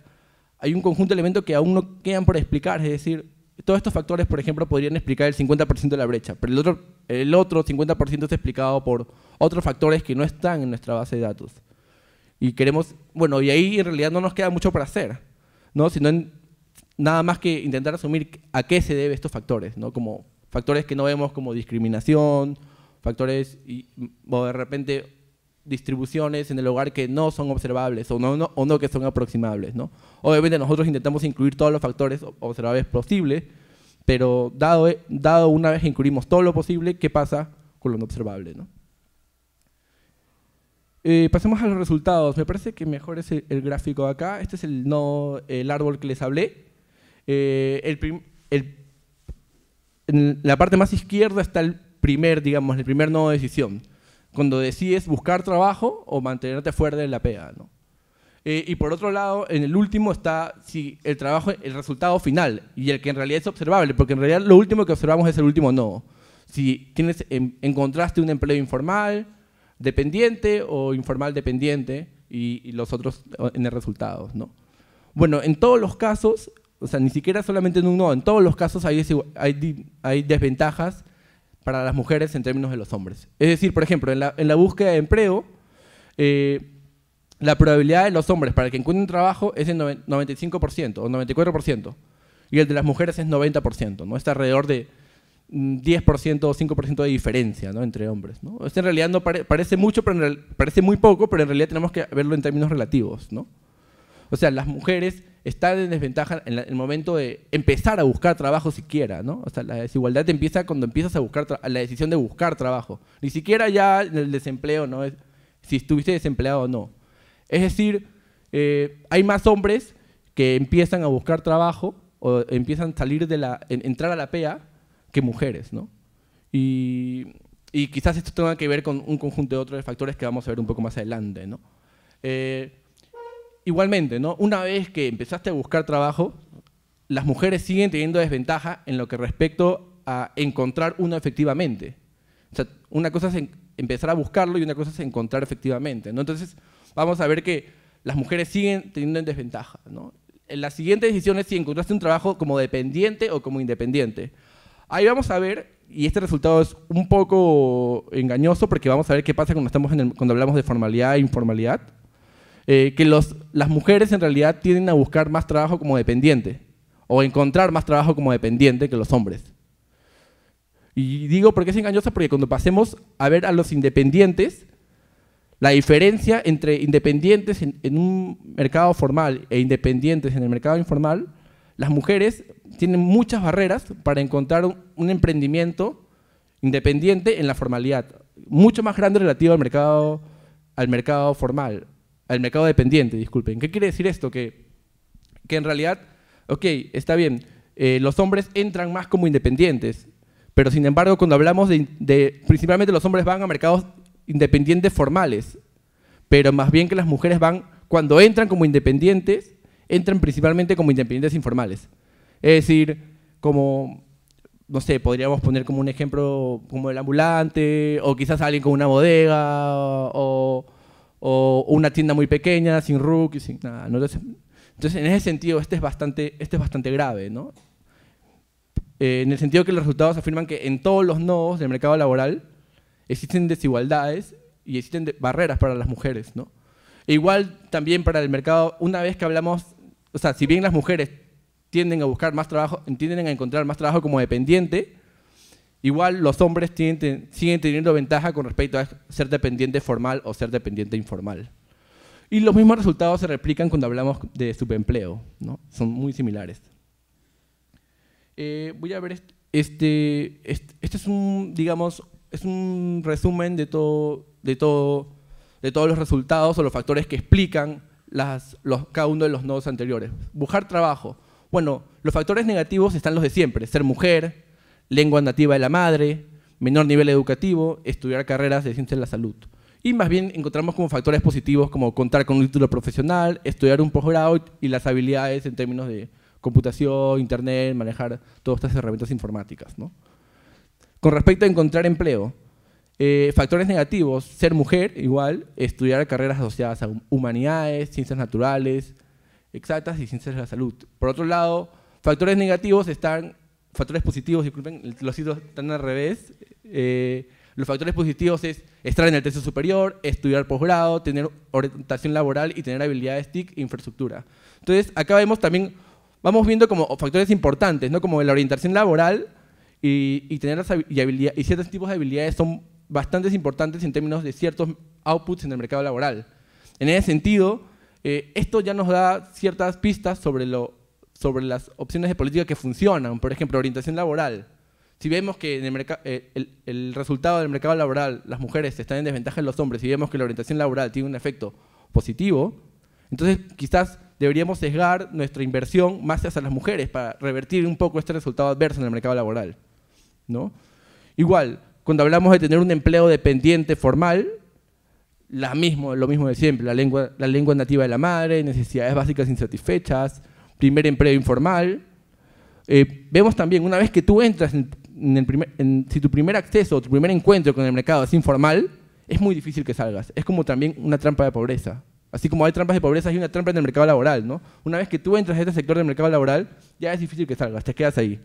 hay un conjunto de elementos que aún no quedan por explicar, es decir, todos estos factores, por ejemplo, podrían explicar el 50% de la brecha, pero el otro 50% está explicado por otros factores que no están en nuestra base de datos. Y y ahí en realidad no nos queda mucho por hacer, ¿no? Sino nada más que intentar asumir a qué se deben estos factores, ¿no? Como Factores que no vemos como discriminación, factores o de repente distribuciones en el hogar que no son observables o no que son aproximables, ¿no? Obviamente nosotros intentamos incluir todos los factores observables posibles, pero dado una vez que incluimos todo lo posible, ¿qué pasa con lo no observable, ¿no? Pasemos a los resultados. Me parece que mejor es el gráfico de acá. Este es el árbol que les hablé. En la parte más izquierda está el primer nodo de decisión, cuando decides buscar trabajo o mantenerte fuera de la pega, ¿no? Y por otro lado, en el último está el resultado final, y el que en realidad es observable, porque en realidad lo último que observamos es el último nodo. Si encontraste un empleo informal, dependiente o informal dependiente, y los otros en el resultado, ¿no? Bueno, en todos los casos, o sea, ni siquiera solamente en un nodo, en todos los casos hay desventajas para las mujeres en términos de los hombres. Es decir, por ejemplo, en la búsqueda de empleo, la probabilidad de los hombres para que encuentren trabajo es de 95% o 94%, y el de las mujeres es 90%, ¿no? Está alrededor de 10% o 5% de diferencia, ¿no?, entre hombres, ¿no? Esto en realidad no parece mucho, parece muy poco, pero en realidad tenemos que verlo en términos relativos, ¿no? O sea, las mujeres están en desventaja en el momento de empezar a buscar trabajo siquiera, ¿no? O sea, la desigualdad empieza cuando empiezas a buscar la decisión de buscar trabajo. Ni siquiera ya en el desempleo, ¿no?, es si estuviste desempleado o no. Es decir, hay más hombres que empiezan a buscar trabajo o empiezan a entrar a la PEA que mujeres, ¿no? Y quizás esto tenga que ver con un conjunto de otros factores que vamos a ver un poco más adelante, ¿no? Igualmente, ¿no?, una vez que empezaste a buscar trabajo, las mujeres siguen teniendo desventaja en lo que respecto a encontrar uno efectivamente. O sea, una cosa es empezar a buscarlo y una cosa es encontrar efectivamente, ¿no? Entonces, vamos a ver que las mujeres siguen teniendo en desventaja, ¿no? En la siguiente decisión es si encontraste un trabajo como dependiente o como independiente. Ahí vamos a ver, y este resultado es un poco engañoso porque vamos a ver qué pasa cuando hablamos de formalidad e informalidad. Que las mujeres en realidad tienden a buscar más trabajo como dependiente o encontrar más trabajo como dependiente que los hombres. Y digo por qué es engañoso, porque cuando pasemos a ver a los independientes, la diferencia entre independientes en un mercado formal e independientes en el mercado informal, las mujeres tienen muchas barreras para encontrar un emprendimiento independiente en la formalidad, mucho más grande relativo al mercado formal. Al mercado dependiente, disculpen. ¿Qué quiere decir esto? Que en realidad, ok, está bien, los hombres entran más como independientes, pero sin embargo cuando hablamos principalmente los hombres van a mercados independientes formales, pero más bien que las mujeres cuando entran como independientes, entran principalmente como independientes informales. Es decir, como, no sé, podríamos poner como un ejemplo como el ambulante, o quizás alguien con una bodega, o una tienda muy pequeña, sin RUC y sin nada, ¿no? Entonces, en ese sentido, este es bastante grave, ¿no? En el sentido que los resultados afirman que en todos los nodos del mercado laboral existen desigualdades y existen barreras para las mujeres, ¿no? E igual también para el mercado, una vez que hablamos, o sea, si bien las mujeres tienden a buscar más trabajo, tienden a encontrar más trabajo como dependiente, igual los hombres siguen teniendo ventaja con respecto a ser dependiente formal o ser dependiente informal. Y los mismos resultados se replican cuando hablamos de subempleo, ¿no? Son muy similares. Voy a ver, este es un resumen de todos los resultados o los factores que explican cada uno de los nodos anteriores. Buscar trabajo. Bueno, los factores negativos están los de siempre: ser mujer, lengua nativa de la madre, menor nivel educativo, estudiar carreras de ciencia de la salud. Y más bien encontramos como factores positivos como contar con un título profesional, estudiar un posgrado y las habilidades en términos de computación, internet, manejar todas estas herramientas informáticas, ¿no? Con respecto a encontrar empleo, factores negativos: ser mujer, igual, estudiar carreras asociadas a humanidades, ciencias naturales, exactas y ciencias de la salud. Por otro lado, factores positivos, disculpen, los sitios están al revés. Los factores positivos es estar en el tercio superior, estudiar posgrado, tener orientación laboral y tener habilidades TIC e infraestructura. Entonces, acá vamos viendo como factores importantes, ¿no? Como la orientación laboral y tener y ciertos tipos de habilidades son bastante importantes en términos de ciertos outputs en el mercado laboral. En ese sentido, esto ya nos da ciertas pistas sobre las opciones de política que funcionan. Por ejemplo, orientación laboral. Si vemos que en el resultado del mercado laboral las mujeres están en desventaja de los hombres y vemos que la orientación laboral tiene un efecto positivo, entonces quizás deberíamos sesgar nuestra inversión más hacia las mujeres para revertir un poco este resultado adverso en el mercado laboral, ¿no? Igual, cuando hablamos de tener un empleo dependiente formal, lo mismo de siempre, la lengua nativa de la madre, necesidades básicas insatisfechas, primer empleo informal. Vemos también, una vez que tú entras si tu primer acceso o tu primer encuentro con el mercado es informal, es muy difícil que salgas. Es como también una trampa de pobreza. Así como hay trampas de pobreza, hay una trampa en el mercado laboral, ¿no? Una vez que tú entras a este sector del mercado laboral, ya es difícil que salgas, te quedas ahí.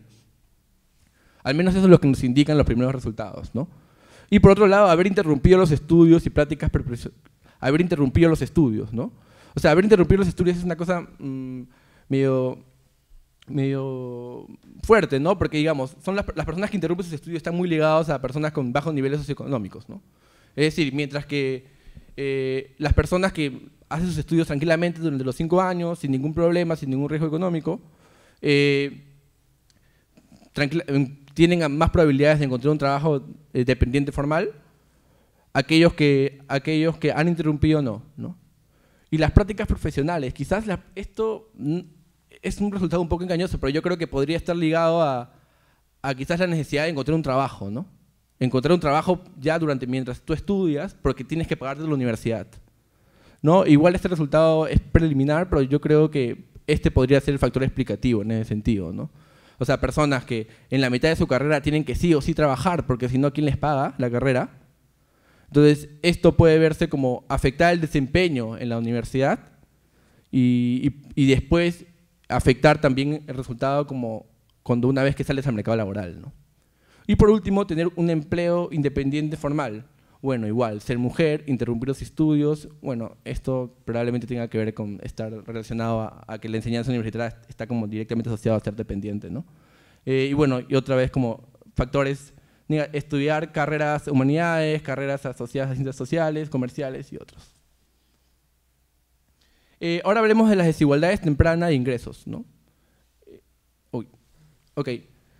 Al menos eso es lo que nos indican los primeros resultados, ¿no? Y por otro lado, haber interrumpido los estudios y prácticas, haber interrumpido los estudios, ¿no? O sea, haber interrumpido los estudios es una cosa medio fuerte, ¿no? Porque, digamos, son las personas que interrumpen sus estudios están muy ligados a personas con bajos niveles socioeconómicos, ¿no? Es decir, mientras que las personas que hacen sus estudios tranquilamente durante los 5 años, sin ningún problema, sin ningún riesgo económico, tienen más probabilidades de encontrar un trabajo dependiente formal, aquellos que han interrumpido no. Y las prácticas profesionales, quizás esto es un resultado un poco engañoso, pero yo creo que podría estar ligado a quizás la necesidad de encontrar un trabajo, ¿no? Encontrar un trabajo ya mientras tú estudias, porque tienes que pagarte la universidad, ¿no? Igual este resultado es preliminar, pero yo creo que este podría ser el factor explicativo en ese sentido, ¿no? O sea, personas que en la mitad de su carrera tienen que sí o sí trabajar, porque si no, ¿quién les paga la carrera? Entonces, esto puede verse como afectar el desempeño en la universidad y después afectar también el resultado como cuando una vez que sales al mercado laboral, ¿no? Y por último, tener un empleo independiente formal. Bueno, igual, ser mujer, interrumpir los estudios, bueno, esto probablemente tenga que ver con estar relacionado a que la enseñanza universitaria está como directamente asociada a ser dependiente, ¿no? Y bueno, y otra vez como factores, estudiar carreras humanidades, carreras asociadas a ciencias sociales, comerciales y otros. Ahora hablemos de las desigualdades tempranas de ingresos, ¿no? Ok.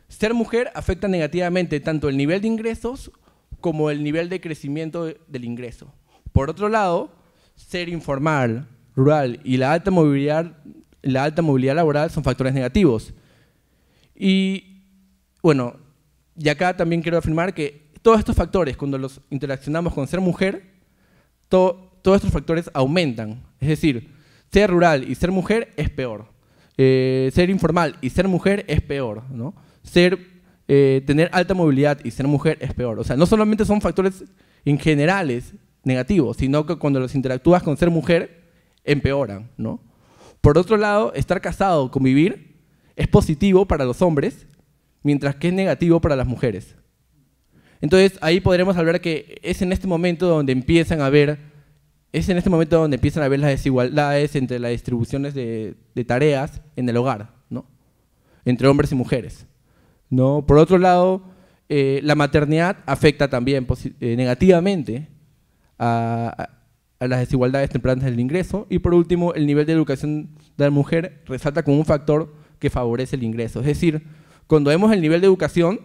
Ser mujer afecta negativamente tanto el nivel de ingresos como el nivel de crecimiento del ingreso. Por otro lado, ser informal, rural y la alta movilidad laboral son factores negativos. Y bueno, y acá también quiero afirmar que todos estos factores, cuando los interaccionamos con ser mujer, todos estos factores aumentan. Es decir, ser rural y ser mujer es peor. Ser informal y ser mujer es peor, ¿no? Tener alta movilidad y ser mujer es peor. O sea, no solamente son factores en generales negativos, sino que cuando los interactúas con ser mujer, empeoran, ¿no? Por otro lado, estar casado o convivir es positivo para los hombres, mientras que es negativo para las mujeres. Entonces, ahí podremos hablar que es en este momento donde empiezan a haber las desigualdades entre las distribuciones de tareas en el hogar, ¿no? Entre hombres y mujeres, ¿no? Por otro lado, la maternidad afecta también negativamente a las desigualdades tempranas del ingreso. Y por último, el nivel de educación de la mujer resalta como un factor que favorece el ingreso. Es decir, cuando vemos el nivel de educación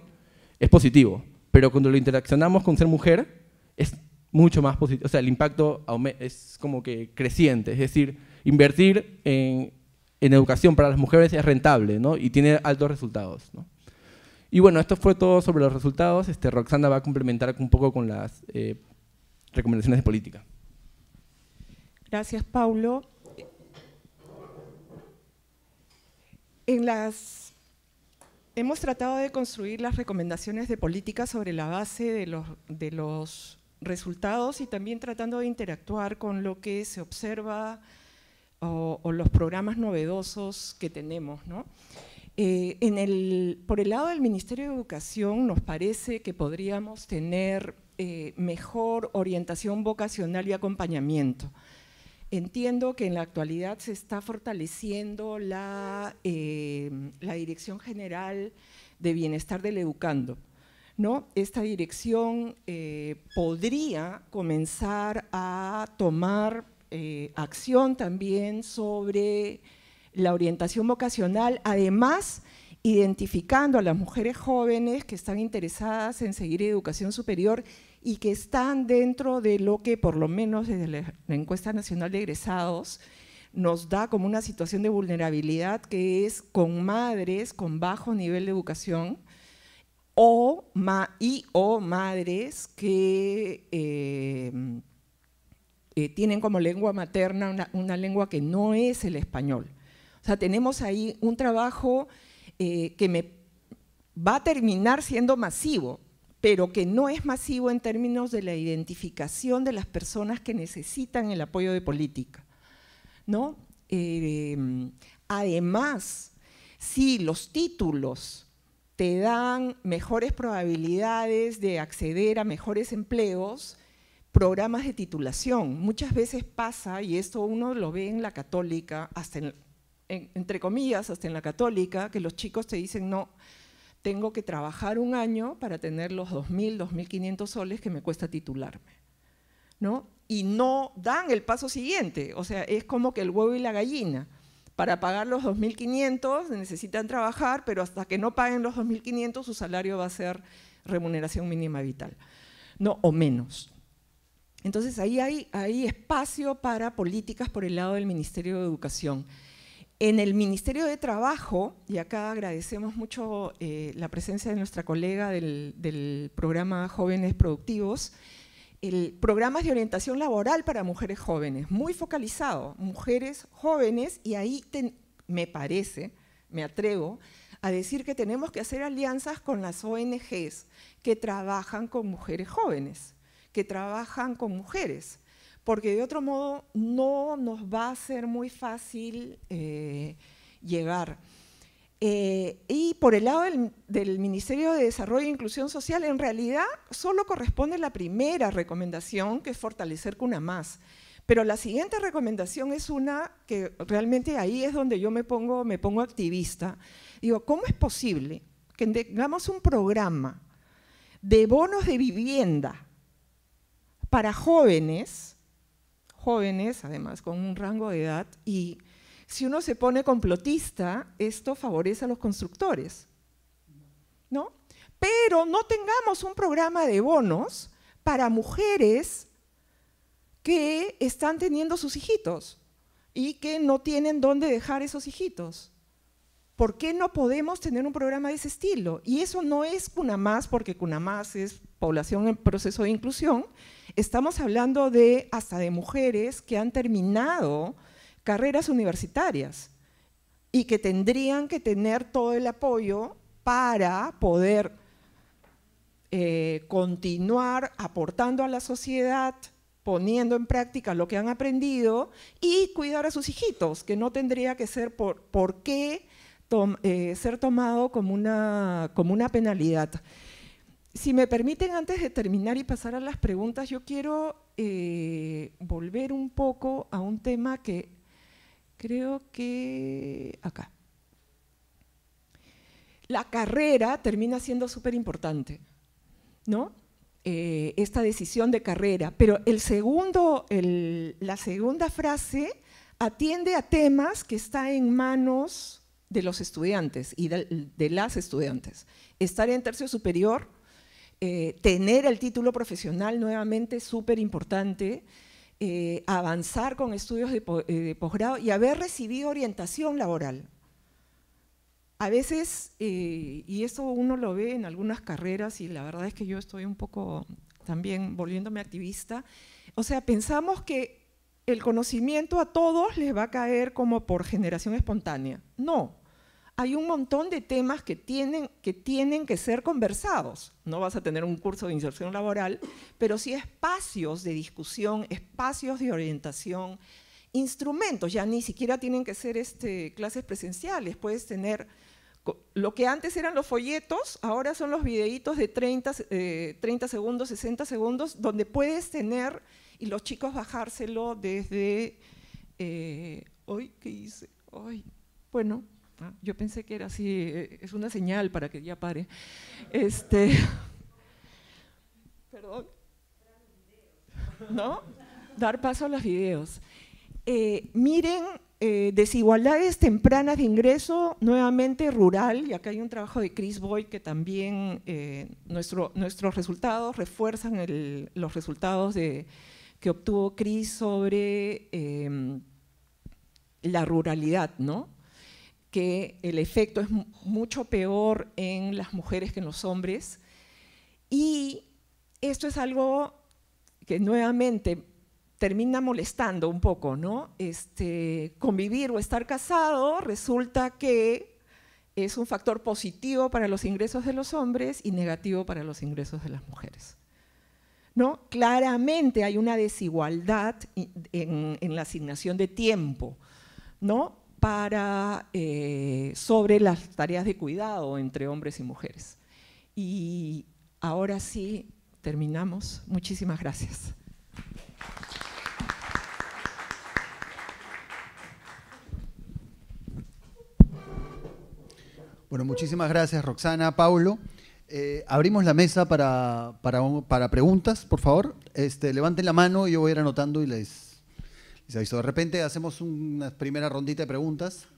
es positivo, pero cuando lo interaccionamos con ser mujer es mucho más positivo. O sea, el impacto es como que creciente. Es decir, invertir en educación para las mujeres es rentable, ¿no? Y tiene altos resultados, ¿no? Y bueno, esto fue todo sobre los resultados. Roxana va a complementar un poco con las recomendaciones de política. Gracias, Paulo. Hemos tratado de construir las recomendaciones de política sobre la base de los resultados y también tratando de interactuar con lo que se observa o los programas novedosos que tenemos, ¿no? Por el lado del Ministerio de Educación nos parece que podríamos tener mejor orientación vocacional y acompañamiento. entiendo que en la actualidad se está fortaleciendo la Dirección General de Bienestar del Educando, ¿no? Esta dirección podría comenzar a tomar acción también sobre la orientación vocacional, además identificando a las mujeres jóvenes que están interesadas en seguir educación superior y que están dentro de lo que, por lo menos desde la Encuesta Nacional de Egresados, nos da como una situación de vulnerabilidad, que es con madres con bajo nivel de educación o madres que tienen como lengua materna una lengua que no es el español. O sea, tenemos ahí un trabajo que va a terminar siendo masivo, pero que no es masivo en términos de la identificación de las personas que necesitan el apoyo de política, ¿no? Además, si los títulos te dan mejores probabilidades de acceder a mejores empleos, programas de titulación. Muchas veces pasa, y esto uno lo ve en la católica, hasta entre comillas, hasta en la católica, que los chicos te dicen, no, tengo que trabajar un año para tener los 2.000, 2.500 soles que me cuesta titularme, ¿no? Y no dan el paso siguiente, o sea, es como que el huevo y la gallina. Para pagar los 2.500 necesitan trabajar, pero hasta que no paguen los 2.500 su salario va a ser remuneración mínima vital, ¿no? O menos. Entonces ahí hay espacio para políticas por el lado del Ministerio de Educación. En el Ministerio de Trabajo, y acá agradecemos mucho la presencia de nuestra colega del programa Jóvenes Productivos, el programa de orientación laboral para mujeres jóvenes, muy focalizado, mujeres jóvenes, y ahí me parece, me atrevo a decir que tenemos que hacer alianzas con las ONGs que trabajan con mujeres jóvenes, que trabajan con mujeres, porque de otro modo no nos va a ser muy fácil llegar. Y por el lado del Ministerio de Desarrollo e Inclusión Social, en realidad solo corresponde la primera recomendación, que es fortalecer CUNAMás. Pero la siguiente recomendación es una que realmente ahí es donde yo me pongo activista. Digo, ¿cómo es posible que tengamos un programa de bonos de vivienda para jóvenes además con un rango de edad, y si uno se pone complotista, esto favorece a los constructores, ¿no? Pero no tengamos un programa de bonos para mujeres que están teniendo sus hijitos y que no tienen dónde dejar esos hijitos. ¿Por qué no podemos tener un programa de ese estilo? Y eso no es CUNAMás, porque CUNAMás es población en proceso de inclusión. Estamos hablando hasta de mujeres que han terminado carreras universitarias y que tendrían que tener todo el apoyo para poder continuar aportando a la sociedad, poniendo en práctica lo que han aprendido y cuidar a sus hijitos, que no tendría que ser por qué ser tomado como una penalidad. Si me permiten, antes de terminar y pasar a las preguntas, yo quiero volver un poco a un tema que creo que acá. La carrera termina siendo súper importante, ¿no? Esta decisión de carrera, pero la segunda frase atiende a temas que están en manos de los estudiantes y de las estudiantes. Estar en tercio superior, tener el título profesional nuevamente súper importante, avanzar con estudios de posgrado y haber recibido orientación laboral. A veces, y eso uno lo ve en algunas carreras, y la verdad es que yo estoy un poco también volviéndome activista, o sea, pensamos que el conocimiento a todos les va a caer como por generación espontánea. No. Hay un montón de temas que tienen que ser conversados. No vas a tener un curso de inserción laboral, pero sí espacios de discusión, espacios de orientación, instrumentos. Ya ni siquiera tienen que ser clases presenciales. Puedes tener lo que antes eran los folletos, ahora son los videitos de 30 segundos, 60 segundos, donde puedes tener y los chicos bajárselo desde ¿Hoy qué hice? Ay, bueno, yo pensé que era así, es una señal para que ya pare. Perdón. ¿No? Dar paso a los videos. Miren, desigualdades tempranas de ingreso, nuevamente rural, y acá hay un trabajo de Chris Boyd que también nuestros resultados refuerzan los resultados que obtuvo Chris sobre la ruralidad, ¿no? Que el efecto es mucho peor en las mujeres que en los hombres. Y esto es algo que nuevamente termina molestando un poco, ¿no? Convivir o estar casado resulta que es un factor positivo para los ingresos de los hombres y negativo para los ingresos de las mujeres, ¿no? Claramente hay una desigualdad en la asignación de tiempo, ¿no? Sobre las tareas de cuidado entre hombres y mujeres. Y ahora sí, terminamos. Muchísimas gracias. Bueno, muchísimas gracias, Roxana, Paulo. Abrimos la mesa para preguntas, por favor. Levanten la mano y yo voy a ir anotando y les aviso. De repente hacemos una primera rondita de preguntas.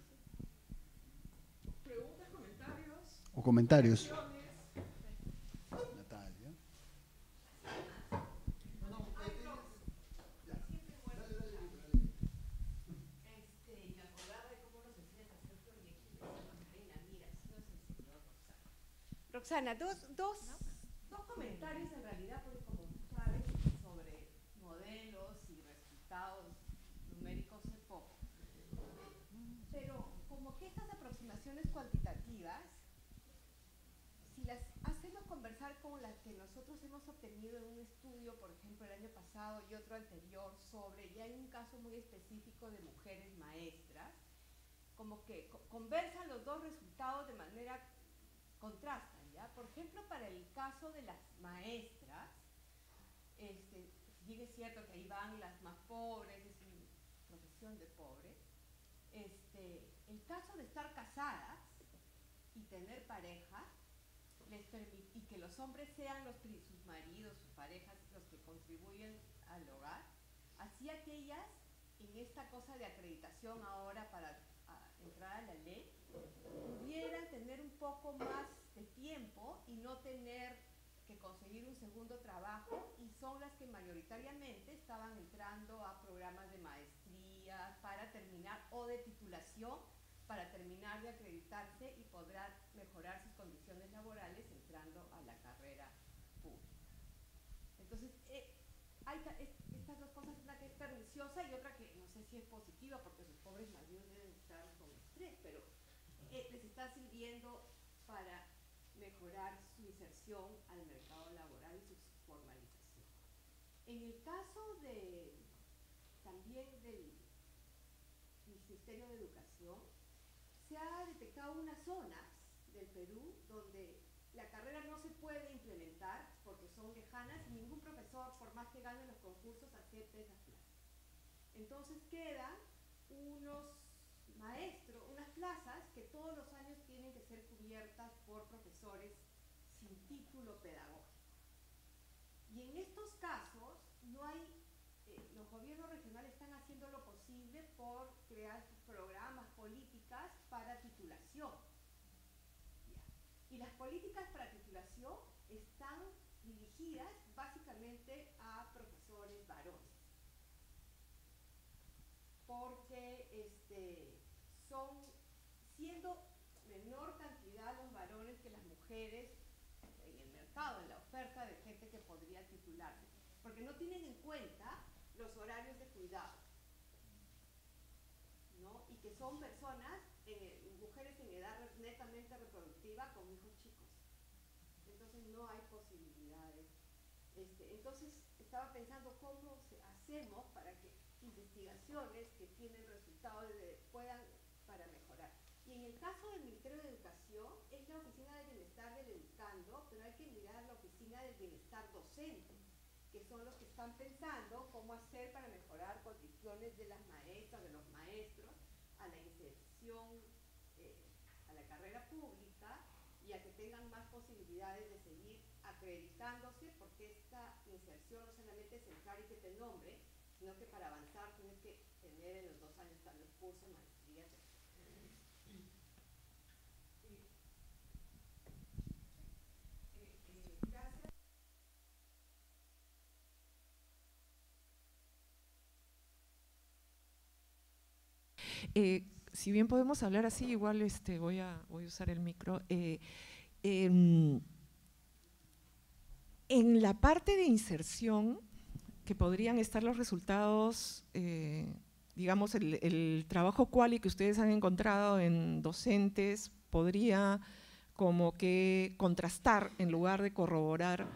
¿Preguntas, comentarios? O comentarios. Roxana, dos comentarios en realidad, porque como tú sabes, sobre modelos y resultados numéricos es poco. Pero como que estas aproximaciones cuantitativas, si las hacemos conversar con las que nosotros hemos obtenido en un estudio, por ejemplo, el año pasado y otro anterior, ya hay un caso muy específico de mujeres maestras, como que conversan los dos resultados de manera contrastan, ¿ya? Por ejemplo, para el caso de las maestras, si bien es cierto que ahí van las más pobres, es una profesión de pobre, el caso de estar casadas y tener pareja, y que los hombres sean sus maridos, sus parejas, los que contribuyen al hogar, hacía que ellas, en esta cosa de acreditación ahora para entrar a la ley, pudieran tener un poco más de tiempo y no tener que conseguir un segundo trabajo, y son las que mayoritariamente estaban entrando a programas de maestría para terminar, o de titulación para terminar de acreditarse y poder mejorar sus condiciones laborales entrando a la carrera pública. Entonces, hay estas dos cosas, una que es perniciosa y otra que no sé si es positiva, porque sus pobres maridos deben estar con estrés, pero les está sirviendo para mejorar su inserción al mercado laboral y su formalización. En el caso también del Ministerio de Educación, se ha detectado unas zonas del Perú donde la carrera no se puede implementar porque son lejanas y ningún profesor, por más que gane los concursos, acepta esas plazas. Entonces quedan unos maestros, unas plazas que todos los años tienen que ser cubiertas por profesores sin título pedagógico. Y en estos casos no hay, los gobiernos regionales están haciendo lo posible por crear programas, políticas para titulación. Y las políticas para titulación están dirigidas básicamente a profesores varones, porque son, siendo menor cantidad los varones que las mujeres en el mercado, en la oferta de gente que podría titularse, porque no tienen en cuenta los horarios de cuidado, ¿no? Y que son personas, mujeres en edad netamente reproductiva con hijos chicos. Entonces no hay posibilidades. Entonces estaba pensando cómo hacemos para que investigaciones que tienen resultados puedan para mejorar. Y en el caso del Ministerio de Educación, es la Oficina del Bienestar del Educando, pero hay que mirar la Oficina del Bienestar Docente, que son los que están pensando cómo hacer para mejorar aspiraciones de las maestras, de los maestros, a la inserción a la carrera pública y a que tengan más posibilidades de seguir acreditándose, porque esta inserción no solamente es entrar y que te nombre, sino que para avanzar tienes que tener en los 2 años tal vez cursos, maestrías. Si bien podemos hablar así, igual voy a usar el micro. En la parte de inserción, que podrían estar los resultados, digamos, el trabajo quali que ustedes han encontrado en docentes, podría como que contrastar en lugar de corroborar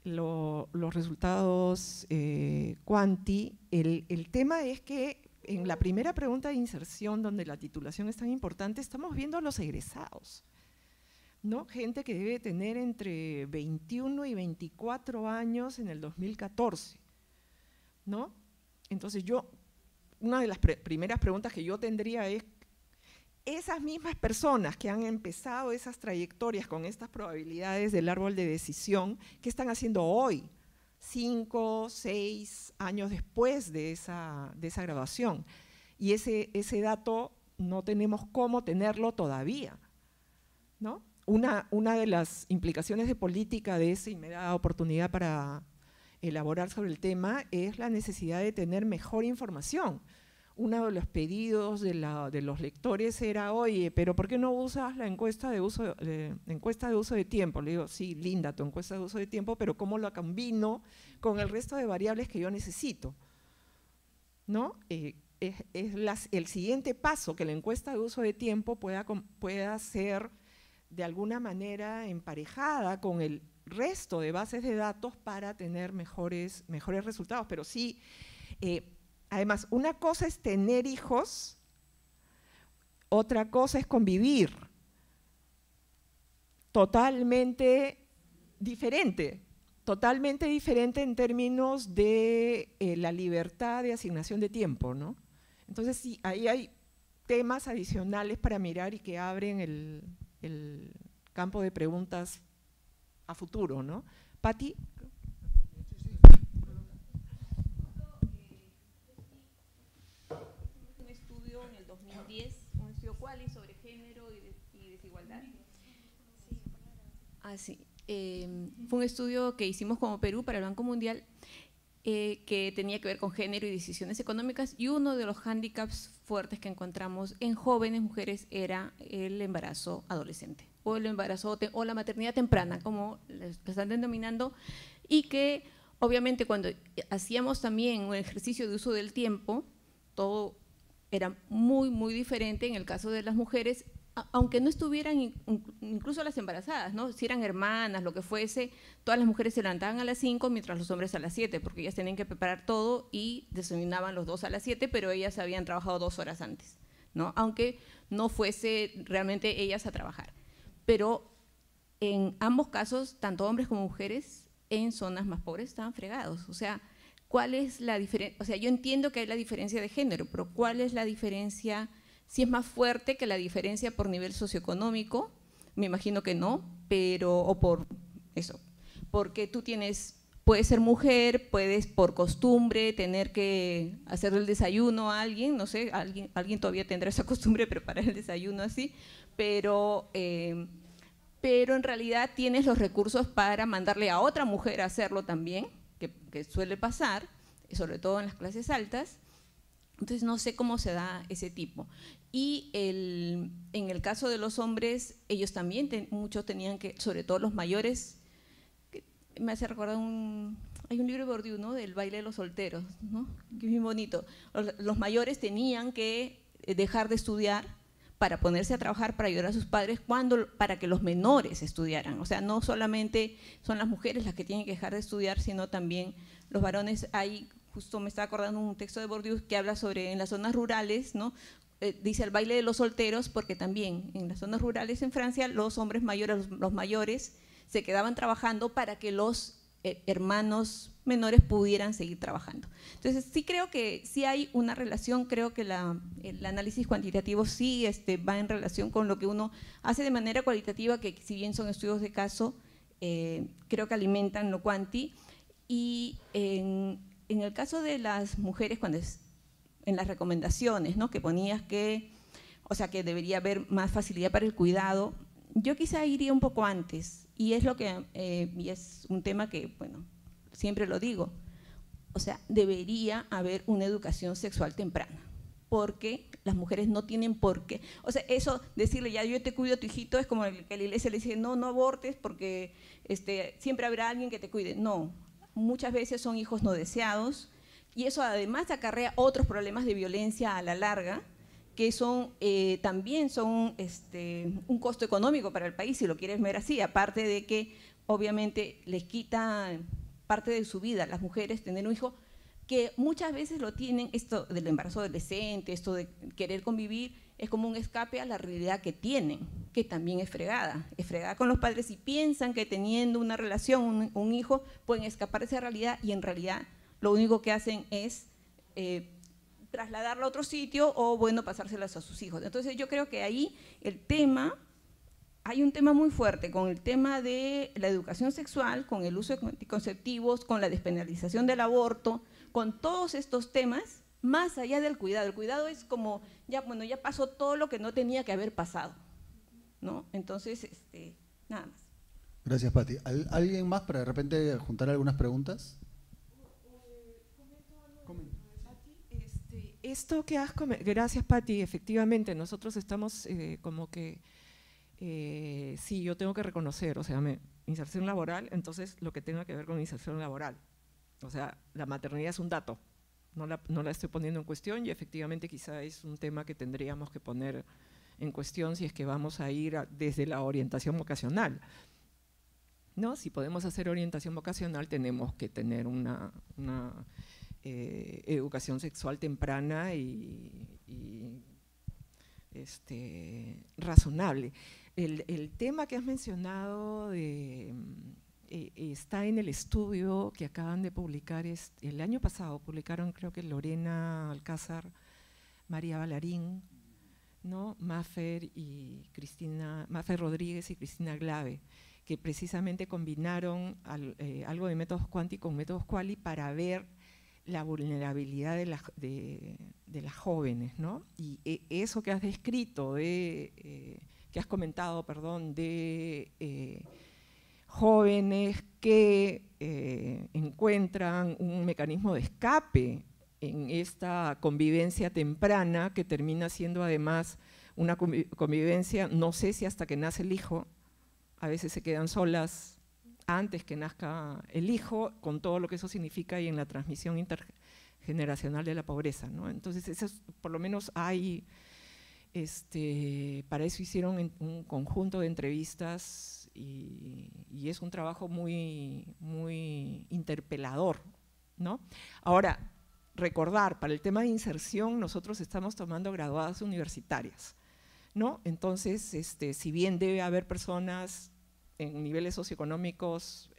los resultados quanti. El tema es que en la primera pregunta de inserción, donde la titulación es tan importante, estamos viendo a los egresados, ¿no? Gente que debe tener entre 21 y 24 años en el 2014, ¿no? Entonces una de las primeras preguntas que yo tendría es, esas mismas personas que han empezado esas trayectorias con estas probabilidades del árbol de decisión, ¿qué están haciendo hoy? 5, 6 años después de esa graduación. Y ese dato no tenemos cómo tenerlo todavía, ¿no? Una de las implicaciones de política de ese, y me da oportunidad para elaborar sobre el tema, es la necesidad de tener mejor información. Uno de los pedidos de los lectores era, oye, pero ¿por qué no usas la encuesta de uso de tiempo? Le digo, sí, linda tu encuesta de uso de tiempo, pero ¿cómo lo combino con el resto de variables que yo necesito? ¿No? Es el siguiente paso, que la encuesta de uso de tiempo pueda ser de alguna manera emparejada con el resto de bases de datos para tener mejores resultados, pero sí… además, una cosa es tener hijos, otra cosa es convivir. Totalmente diferente en términos de la libertad de asignación de tiempo, ¿no? Entonces, sí, ahí hay temas adicionales para mirar y que abren el campo de preguntas a futuro, ¿no? Pati. Un estudio quali sobre género y desigualdad. Fue un estudio que hicimos como Perú para el Banco Mundial, que tenía que ver con género y decisiones económicas, y uno de los hándicaps fuertes que encontramos en jóvenes mujeres era el embarazo adolescente, o el embarazo o la maternidad temprana, como lo están denominando, y que obviamente cuando hacíamos también un ejercicio de uso del tiempo, todo era muy, muy diferente en el caso de las mujeres, aunque no estuvieran incluso las embarazadas, ¿no? Si eran hermanas, lo que fuese, todas las mujeres se levantaban a las 5 mientras los hombres a las 7, porque ellas tenían que preparar todo y desayunaban los dos a las 7, pero ellas habían trabajado 2 horas antes, ¿no? Aunque no fuese realmente ellas a trabajar. Pero en ambos casos, tanto hombres como mujeres, en zonas más pobres estaban fregados. O sea, ¿cuál es la diferencia? O sea, yo entiendo que hay la diferencia de género, pero ¿cuál es la diferencia? Si es más fuerte que la diferencia por nivel socioeconómico, me imagino que no, pero, o por eso, porque tú puedes ser mujer, puedes por costumbre tener que hacer el desayuno a alguien, no sé, alguien todavía tendrá esa costumbre de preparar el desayuno así, pero en realidad tienes los recursos para mandarle a otra mujer a hacerlo también, que suele pasar, sobre todo en las clases altas. Entonces no sé cómo se da ese tipo. Y en el caso de los hombres, ellos también, muchos tenían que, sobre todo los mayores, me hace recordar hay un libro de Bourdieu, ¿no? Del baile de los solteros, ¿no? Que es muy bonito. Los mayores tenían que dejar de estudiar para ponerse a trabajar, para ayudar a sus padres, para que los menores estudiaran. O sea, no solamente son las mujeres las que tienen que dejar de estudiar, sino también los varones. Justo me estaba acordando un texto de Bourdieu que habla sobre en las zonas rurales, ¿no? Dice el baile de los solteros, porque también en las zonas rurales en Francia los hombres mayores, los mayores, se quedaban trabajando para que los hermanos menores pudieran seguir trabajando. Entonces, sí creo que sí hay una relación, creo que el análisis cuantitativo sí va en relación con lo que uno hace de manera cualitativa, que si bien son estudios de caso, creo que alimentan lo cuanti. Y en el caso de las mujeres, en las recomendaciones, ¿no?, que ponías que, o sea, que debería haber más facilidad para el cuidado, yo quizá iría un poco antes, y es y es un tema que, bueno, siempre lo digo, o sea, debería haber una educación sexual temprana, porque las mujeres no tienen por qué, o sea, eso, decirle ya yo te cuido a tu hijito, es como que la iglesia le dice, no, no abortes porque siempre habrá alguien que te cuide. No, muchas veces son hijos no deseados, y eso además acarrea otros problemas de violencia a la larga, que también son un costo económico para el país, si lo quieres ver así, aparte de que obviamente les quita parte de su vida a las mujeres tener un hijo, que muchas veces lo tienen, esto del embarazo adolescente, esto de querer convivir, es como un escape a la realidad que tienen, que también es fregada con los padres, y piensan que teniendo una relación, un hijo, pueden escapar de esa realidad, y en realidad lo único que hacen es trasladarlo a otro sitio o, bueno, pasárselas a sus hijos. Entonces yo creo que ahí hay un tema muy fuerte con el tema de la educación sexual, con el uso de anticonceptivos, con la despenalización del aborto, con todos estos temas, más allá del cuidado. El cuidado es como, ya pasó todo lo que no tenía que haber pasado, ¿no? Entonces, nada más. Gracias, Pati. ¿Alguien más para de repente juntar algunas preguntas? Esto que has comentado, gracias, Pati, efectivamente, nosotros estamos como que, sí, yo tengo que reconocer, o sea, inserción laboral, entonces lo que tenga que ver con inserción laboral, o sea, la maternidad es un dato, no la estoy poniendo en cuestión, y efectivamente quizá es un tema que tendríamos que poner en cuestión si es que vamos a ir desde la orientación vocacional, ¿no? Si podemos hacer orientación vocacional, tenemos que tener una educación sexual temprana y razonable. El tema que has mencionado está en el estudio que acaban de publicar, el año pasado publicaron, creo que Lorena Alcázar, María Ballarín, ¿no?, Maffer Rodríguez y Cristina Glave, que precisamente combinaron algo de métodos cuanti con métodos quali para ver la vulnerabilidad de las jóvenes, ¿no? Y eso que has descrito, que has comentado, perdón, de jóvenes que encuentran un mecanismo de escape en esta convivencia temprana, que termina siendo además una convivencia, no sé si hasta que nace el hijo, a veces se quedan solas antes que nazca el hijo, con todo lo que eso significa, y en la transmisión intergeneracional de la pobreza, ¿no? Entonces, por lo menos hay, para eso hicieron un conjunto de entrevistas, y es un trabajo muy, muy interpelador, ¿no? Ahora, recordar, para el tema de inserción, nosotros estamos tomando graduadas universitarias, ¿no? Entonces, si bien debe haber personas en niveles socioeconómicos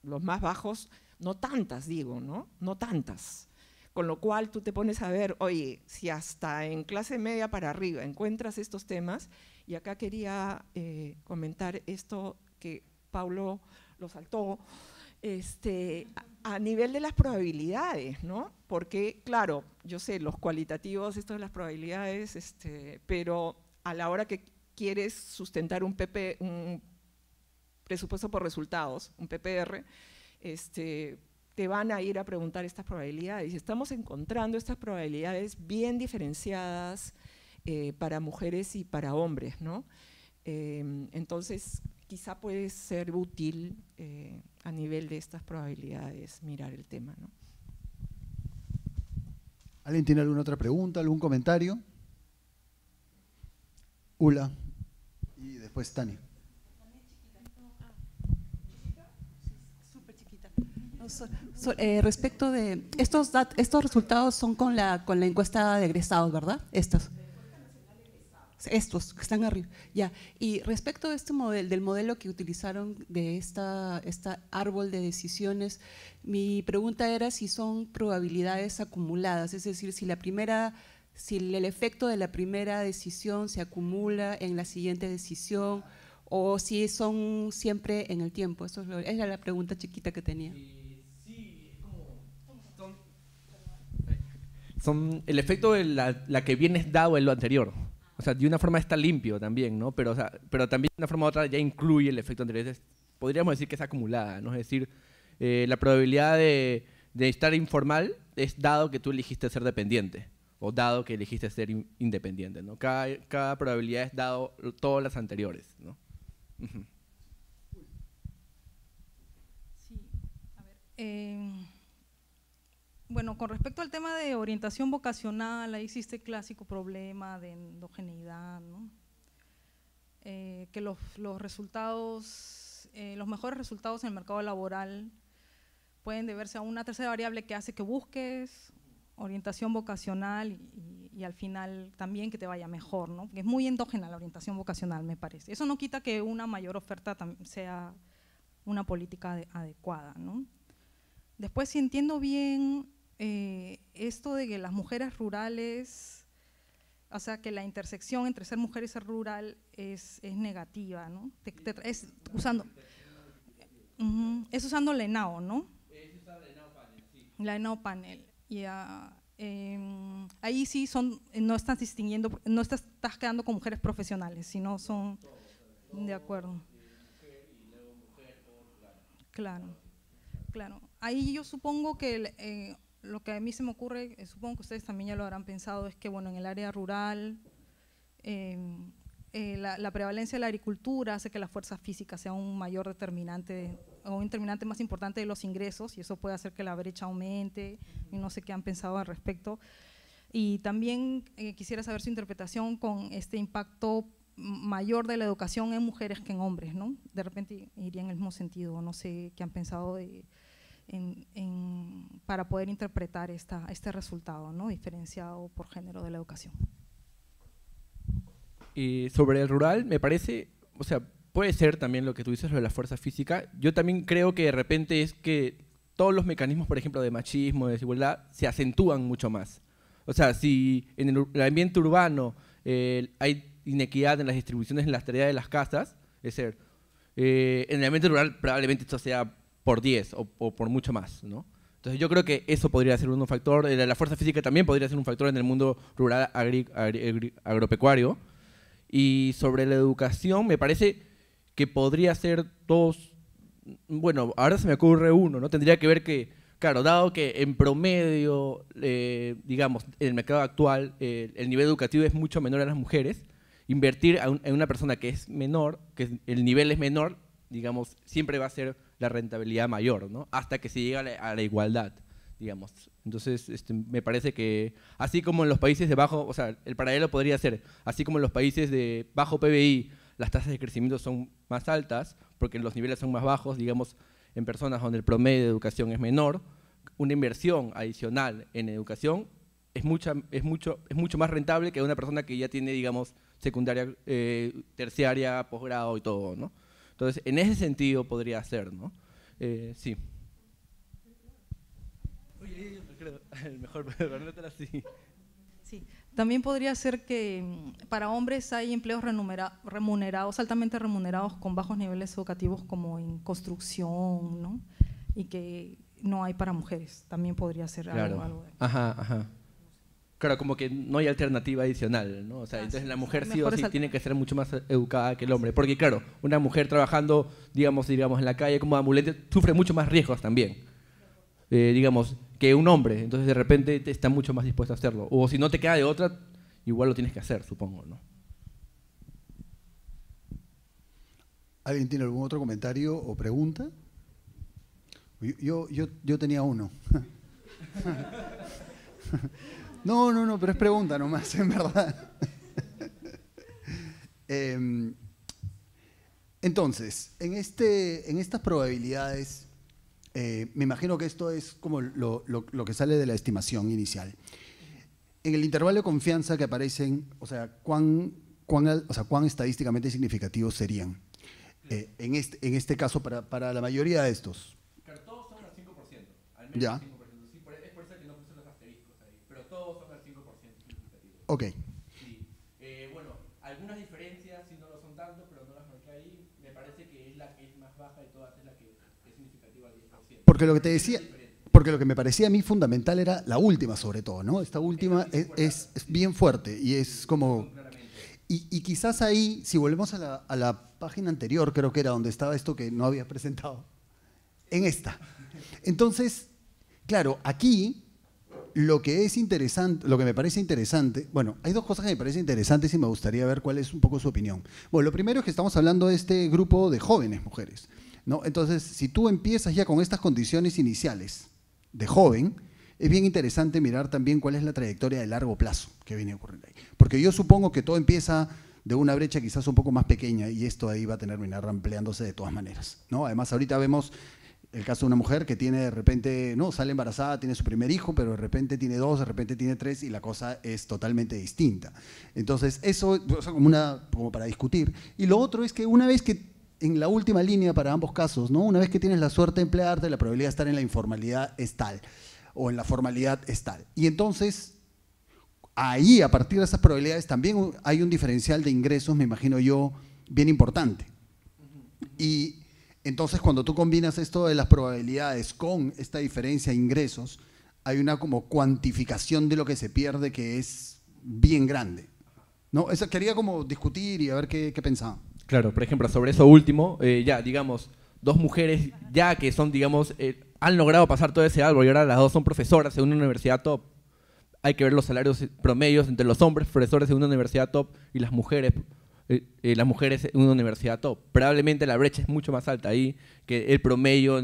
los más bajos, no tantas, digo, ¿no? No tantas. Con lo cual tú te pones a ver, oye, si hasta en clase media para arriba encuentras estos temas, y acá quería comentar esto que Paulo lo saltó, a nivel de las probabilidades, ¿no? Porque, claro, yo sé, los cualitativos, esto de las probabilidades, pero a la hora que quieres sustentar un presupuesto por resultados, un PPR, te van a ir a preguntar estas probabilidades. Y estamos encontrando estas probabilidades bien diferenciadas para mujeres y para hombres, ¿no? Entonces, quizá puede ser útil a nivel de estas probabilidades mirar el tema, ¿no? ¿Alguien tiene alguna otra pregunta, algún comentario? Ula y después Tani. Respecto de estos resultados son con la encuesta de egresados, ¿verdad? Estos. estos que están arriba. Ya. Y respecto a este modelo, del modelo que utilizaron de esta árbol de decisiones, mi pregunta era si son probabilidades acumuladas, es decir, si el efecto de la primera decisión se acumula en la siguiente decisión o si son siempre en el tiempo. Esa era la pregunta chiquita que tenía. Sí, el efecto de la que viene es dado en lo anterior. O sea, de una forma está limpio también, ¿no? Pero también de una forma u otra ya incluye el efecto anterior. Podríamos decir que es acumulada, ¿no? Es decir, la probabilidad de estar informal es dado que tú elegiste ser dependiente o dado que elegiste ser independiente, ¿no? Cada probabilidad es dado todas las anteriores, ¿no? Uh-huh. Sí, a ver. Bueno, con respecto al tema de orientación vocacional, ahí existe el clásico problema de endogeneidad, ¿no? Que los resultados, los mejores resultados en el mercado laboral pueden deberse a una tercera variable que hace que busques orientación vocacional y al final también que te vaya mejor, ¿no? Porque es muy endógena la orientación vocacional, me parece. Eso no quita que una mayor oferta sea una política adecuada, ¿no? Después, si entiendo bien, esto de que las mujeres rurales, o sea, que la intersección entre ser mujer y ser rural es negativa, ¿no? Es usando la ENAO, ¿no? La ENAO Panel. Ahí sí no estás distinguiendo, no estás quedando con mujeres profesionales, sino son de acuerdo. Claro, claro. Ahí yo supongo que lo que a mí se me ocurre, supongo que ustedes también ya lo habrán pensado, es que bueno, en el área rural la prevalencia de la agricultura hace que la fuerza física sea un mayor determinante o un determinante más importante de los ingresos y eso puede hacer que la brecha aumente y no sé qué han pensado al respecto. Y también quisiera saber su interpretación con este impacto mayor de la educación en mujeres que en hombres, ¿no? De repente iría en el mismo sentido, no sé qué han pensado para poder interpretar este resultado, ¿no? Diferenciado por género de la educación. Sobre el rural, me parece, o sea, puede ser también lo que tú dices sobre la fuerza física. Yo también creo que de repente es que todos los mecanismos, por ejemplo, de machismo, de desigualdad, se acentúan mucho más. O sea, si en el ambiente urbano hay inequidad en las distribuciones en las tareas de las casas, es decir, en el ambiente rural probablemente esto sea por 10 o por mucho más, ¿no? Entonces yo creo que eso podría ser un factor. La fuerza física también podría ser un factor en el mundo rural agropecuario. Y sobre la educación, me parece que podría ser dos, bueno, ahora se me ocurre uno, ¿no? Tendría que ver que, claro, dado que en promedio, digamos, en el mercado actual, el nivel educativo es mucho menor a las mujeres, invertir en una persona que es menor, que el nivel es menor, digamos, siempre va a ser la rentabilidad mayor, ¿no? Hasta que se llega a la igualdad, digamos. Entonces, me parece que, así como en los países de bajo, o sea, el paralelo podría ser, así como en los países de bajo PBI, las tasas de crecimiento son más altas, porque los niveles son más bajos, digamos, en personas donde el promedio de educación es menor, una inversión adicional en educación es mucho más rentable que una persona que ya tiene, digamos, secundaria, terciaria, posgrado y todo, ¿no? Entonces, en ese sentido podría ser, ¿no? Sí. Oye, mejor ponértela así. Sí. También podría ser que para hombres hay empleos remunerados, altamente remunerados con bajos niveles educativos como en construcción, ¿no? Y que no hay para mujeres. También podría ser claro. algo de... Ajá. Claro, como que no hay alternativa adicional, ¿no? O sea, entonces la mujer sí o sí tiene que ser mucho más educada que el hombre. Porque claro, una mujer trabajando, digamos en la calle como ambulante, sufre mucho más riesgos también. Digamos, que un hombre. Entonces de repente está mucho más dispuesto a hacerlo. O si no te queda de otra, igual lo tienes que hacer, supongo, ¿no? ¿Alguien tiene algún otro comentario o pregunta? Yo tenía uno. No, pero es pregunta nomás, en verdad. Entonces, en estas probabilidades, me imagino que esto es como lo que sale de la estimación inicial. En el intervalo de confianza que aparecen, o sea, ¿cuán cuán estadísticamente significativos serían en este caso para la mayoría de estos. Claro, todos son al 5%, al menos Ya. al 5%. Sí, es por eso que no puse los asteriscos ahí, pero todos son al 5% significativos. Ok. Sí. Bueno, algunas diferencias sí no lo son tanto, pero no las marqué ahí. Me parece que es la que es más baja de todas, es la que es significativa al 10%. Porque lo que te decía, porque lo que me parecía a mí fundamental era la última sobre todo, ¿no? Esta última es bien fuerte y es como... Y quizás ahí, si volvemos a la página anterior, creo que era donde estaba esto que no había presentado, en esta. Entonces, claro, aquí lo que es interesante, lo que me parece interesante, bueno, hay dos cosas que me parecen interesantes y me gustaría ver cuál es un poco su opinión. Bueno, lo primero es que estamos hablando de este grupo de jóvenes mujeres, ¿no? Entonces, si tú empiezas ya con estas condiciones iniciales de joven, es bien interesante mirar también cuál es la trayectoria de largo plazo que viene ocurriendo ahí. Porque yo supongo que todo empieza de una brecha quizás un poco más pequeña y esto ahí va a terminar ampliándose de todas maneras, ¿no? Además, ahorita vemos el caso de una mujer que tiene de repente, no, sale embarazada, tiene su primer hijo, pero de repente tiene 2, de repente tiene 3 y la cosa es totalmente distinta. Entonces, eso como para discutir. Y lo otro es que una vez que, en la última línea para ambos casos, ¿no? Una vez que tienes la suerte de emplearte, la probabilidad de estar en la informalidad es tal, o en la formalidad es tal. Y entonces, ahí, a partir de esas probabilidades, también hay un diferencial de ingresos, me imagino yo, bien importante. Y entonces, cuando tú combinas esto de las probabilidades con esta diferencia de ingresos, hay una como cuantificación de lo que se pierde que es bien grande, ¿no? Eso quería como discutir y a ver qué pensaban. Claro, por ejemplo, sobre eso último, ya, digamos, dos mujeres ya que son, digamos, han logrado pasar todo ese árbol y ahora las dos son profesoras en una universidad top. Hay que ver los salarios promedios entre los hombres profesores de una universidad top y las mujeres en una universidad top. Probablemente la brecha es mucho más alta ahí que el promedio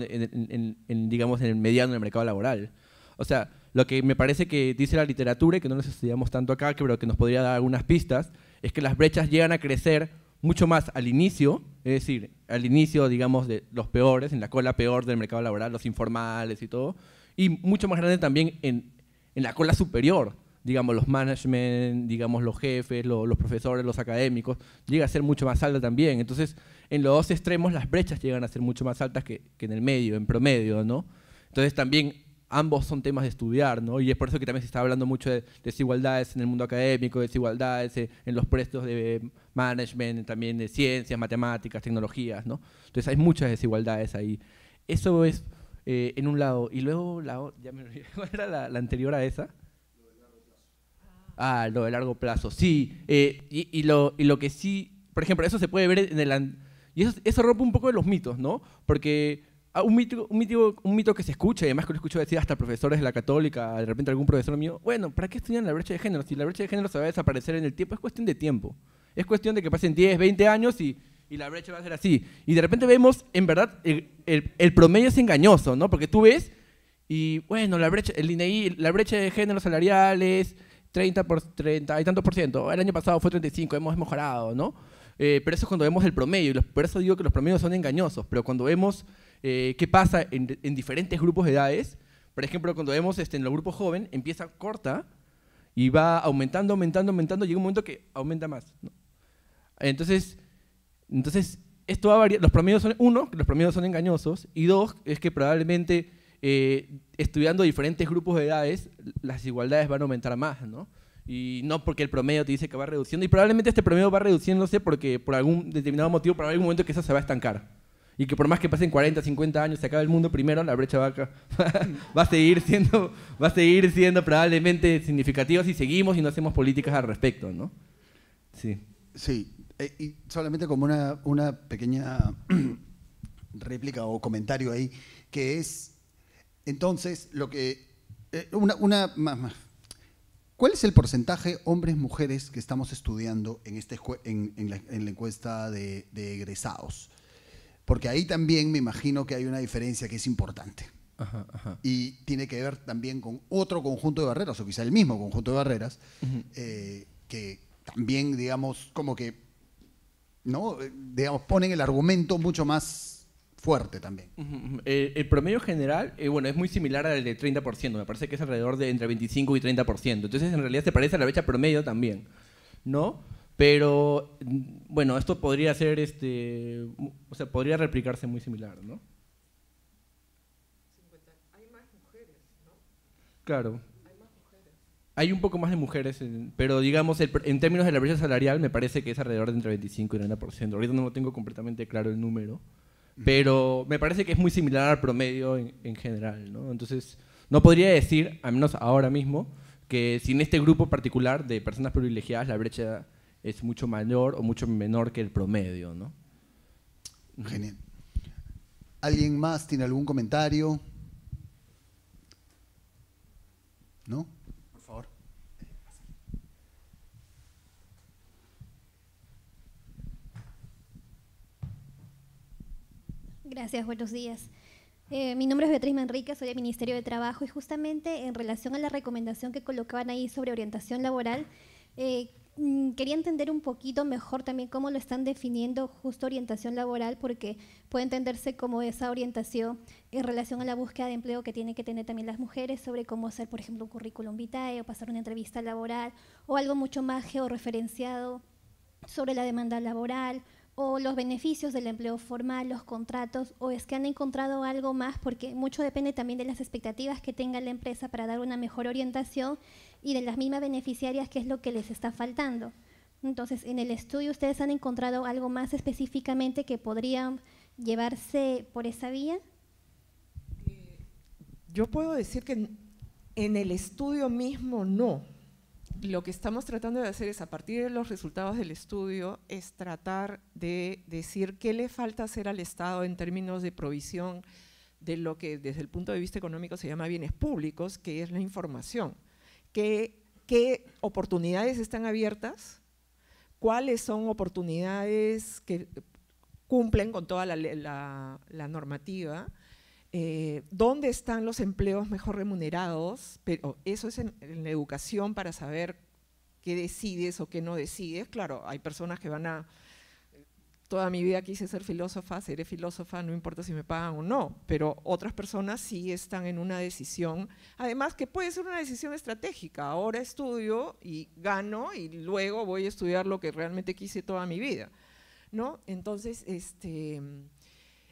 digamos, en el mediano del mercado laboral. O sea, lo que me parece que dice la literatura, y que no nos estudiamos tanto acá, pero que nos podría dar algunas pistas, es que las brechas llegan a crecer mucho más al inicio, es decir, al inicio, digamos, de los peores, en la cola peor del mercado laboral, los informales y todo, y mucho más grande también en la cola superior, digamos, los management, digamos, los jefes, los profesores, los académicos, llega a ser mucho más alta también. Entonces, en los dos extremos las brechas llegan a ser mucho más altas que en el medio, en promedio, ¿no? Entonces, también ambos son temas de estudiar, ¿no? Y es por eso que también se está hablando mucho de desigualdades en el mundo académico, desigualdades en los puestos de management, también de ciencias, matemáticas, tecnologías, ¿no? Entonces hay muchas desigualdades ahí. Eso es en un lado. Y luego, ya me olvidé, ¿cuál era la anterior a esa? Lo de largo plazo, sí. Y lo que sí, por ejemplo, eso se puede ver y eso rompe un poco de los mitos, ¿no? Porque un mito que se escucha, y además que lo escucho decir hasta profesores de la Católica, de repente algún profesor mío, bueno, ¿para qué estudian la brecha de género? Si la brecha de género se va a desaparecer en el tiempo, es cuestión de tiempo. Es cuestión de que pasen 10, 20 años y la brecha va a ser así. Y de repente vemos, en verdad, el promedio es engañoso, ¿no? Porque tú ves, y bueno, el INEI, la brecha de género salarial es 30 y tantos por ciento. El año pasado fue 35, hemos mejorado, ¿no? Pero eso es cuando vemos el promedio, y por eso digo que los promedios son engañosos. Pero cuando vemos qué pasa en diferentes grupos de edades, por ejemplo, cuando vemos en los grupos jóvenes, empieza corta y va aumentando, llega un momento que aumenta más, ¿no? Entonces esto va a variar. Los promedios son, uno, que los promedios son engañosos, y dos, es que probablemente estudiando diferentes grupos de edades, las desigualdades van a aumentar más, ¿no? Y no porque el promedio te dice que va reduciendo, y probablemente este promedio va reduciéndose porque por algún determinado motivo, por algún momento que eso se va a estancar. Y que por más que pasen 40, 50 años, se acabe el mundo primero, la brecha va a seguir siendo probablemente significativa si seguimos y no hacemos políticas al respecto, ¿no? Sí. Sí, y solamente como una pequeña réplica o comentario ahí, que es, entonces, lo que... ¿Cuál es el porcentaje hombres-mujeres que estamos estudiando en la encuesta de egresados? Porque ahí también me imagino que hay una diferencia que es importante. Ajá, ajá. Y tiene que ver también con otro conjunto de barreras, o quizá el mismo conjunto de barreras, que también, digamos, como que, ¿no? Digamos, ponen el argumento mucho más fuerte también. El promedio general, bueno, es muy similar al de 30%, me parece que es alrededor de entre 25 y 30%. Entonces, en realidad se parece a la brecha promedio también, ¿no? Pero, bueno, esto podría ser, o sea, podría replicarse muy similar, ¿no? Hay más mujeres, ¿no? Claro. Hay un poco más de mujeres, pero digamos, en términos de la brecha salarial, me parece que es alrededor de entre 25 y 30%. Ahorita no lo tengo completamente claro el número, pero me parece que es muy similar al promedio en general, ¿no? Entonces, no podría decir, al menos ahora mismo, que sin este grupo particular de personas privilegiadas la brecha es mucho mayor o mucho menor que el promedio, ¿no? Genial. ¿Alguien más tiene algún comentario? ¿No? Por favor. Gracias, buenos días. Mi nombre es Beatriz Manrique, soy del Ministerio de Trabajo y justamente en relación a la recomendación que colocaban ahí sobre orientación laboral, quería entender un poquito mejor también cómo lo están definiendo justo orientación laboral, porque puede entenderse como esa orientación en relación a la búsqueda de empleo que tienen que tener también las mujeres sobre cómo hacer, por ejemplo, un currículum vitae o pasar una entrevista laboral o algo mucho más georreferenciado sobre la demanda laboral o los beneficios del empleo formal, los contratos, o es que han encontrado algo más, porque mucho depende también de las expectativas que tenga la empresa para dar una mejor orientación y de las mismas beneficiarias, qué es lo que les está faltando. Entonces, en el estudio ustedes han encontrado algo más específicamente que podrían llevarse por esa vía. Yo puedo decir que en el estudio mismo no. Lo que estamos tratando de hacer es, a partir de los resultados del estudio, es tratar de decir qué le falta hacer al Estado en términos de provisión de lo que desde el punto de vista económico se llama bienes públicos, que es la información. ¿Qué oportunidades están abiertas? ¿Cuáles son oportunidades que cumplen con toda la normativa? ¿Dónde están los empleos mejor remunerados? Pero eso es en la educación para saber qué decides o qué no decides. Claro, hay personas que van a… Toda mi vida quise ser filósofa, seré filósofa, no importa si me pagan o no, pero otras personas sí están en una decisión, además que puede ser una decisión estratégica. Ahora estudio y gano y luego voy a estudiar lo que realmente quise toda mi vida, ¿no? Entonces,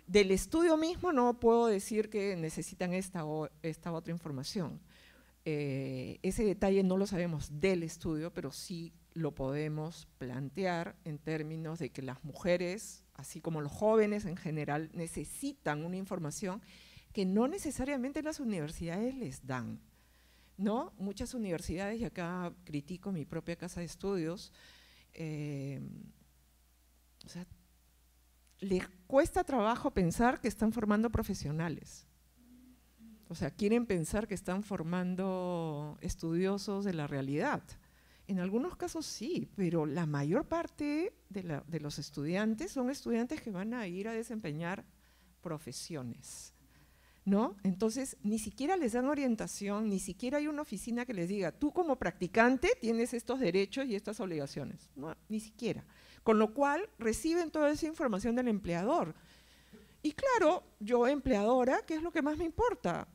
del estudio mismo no puedo decir que necesitan esta otra información. Ese detalle no lo sabemos del estudio, pero sí lo podemos plantear en términos de que las mujeres, así como los jóvenes en general, necesitan una información que no necesariamente las universidades les dan, ¿no? Muchas universidades, y acá critico mi propia casa de estudios, o sea, les cuesta trabajo pensar que están formando profesionales. O sea, quieren pensar que están formando estudiosos de la realidad. En algunos casos sí, pero la mayor parte de los estudiantes son estudiantes que van a ir a desempeñar profesiones, ¿no? Entonces, ni siquiera les dan orientación, ni siquiera hay una oficina que les diga, tú como practicante tienes estos derechos y estas obligaciones. No, ni siquiera. Con lo cual, reciben toda esa información del empleador. Y claro, yo empleadora, ¿qué es lo que más me importa?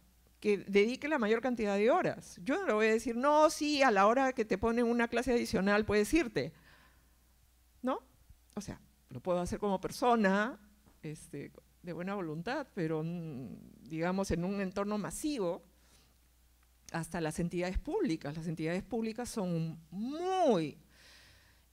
Que dedique la mayor cantidad de horas. Yo no le voy a decir, no, sí, a la hora que te ponen una clase adicional puedes irte, ¿no? O sea, lo puedo hacer como persona, de buena voluntad, pero digamos en un entorno masivo, hasta las entidades públicas. Las entidades públicas son muy,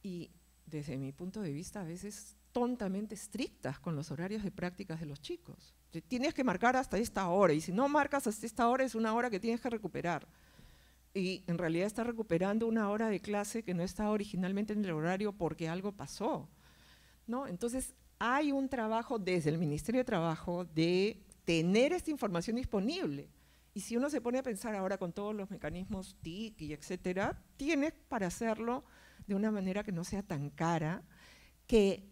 y desde mi punto de vista, a veces tontamente estrictas con los horarios de prácticas de los chicos. Tienes que marcar hasta esta hora, y si no marcas hasta esta hora es una hora que tienes que recuperar. Y en realidad estás recuperando una hora de clase que no estaba originalmente en el horario porque algo pasó, ¿no? Entonces, hay un trabajo desde el Ministerio de Trabajo de tener esta información disponible. Y si uno se pone a pensar ahora con todos los mecanismos TIC y etcétera, tienes para hacerlo de una manera que no sea tan cara, que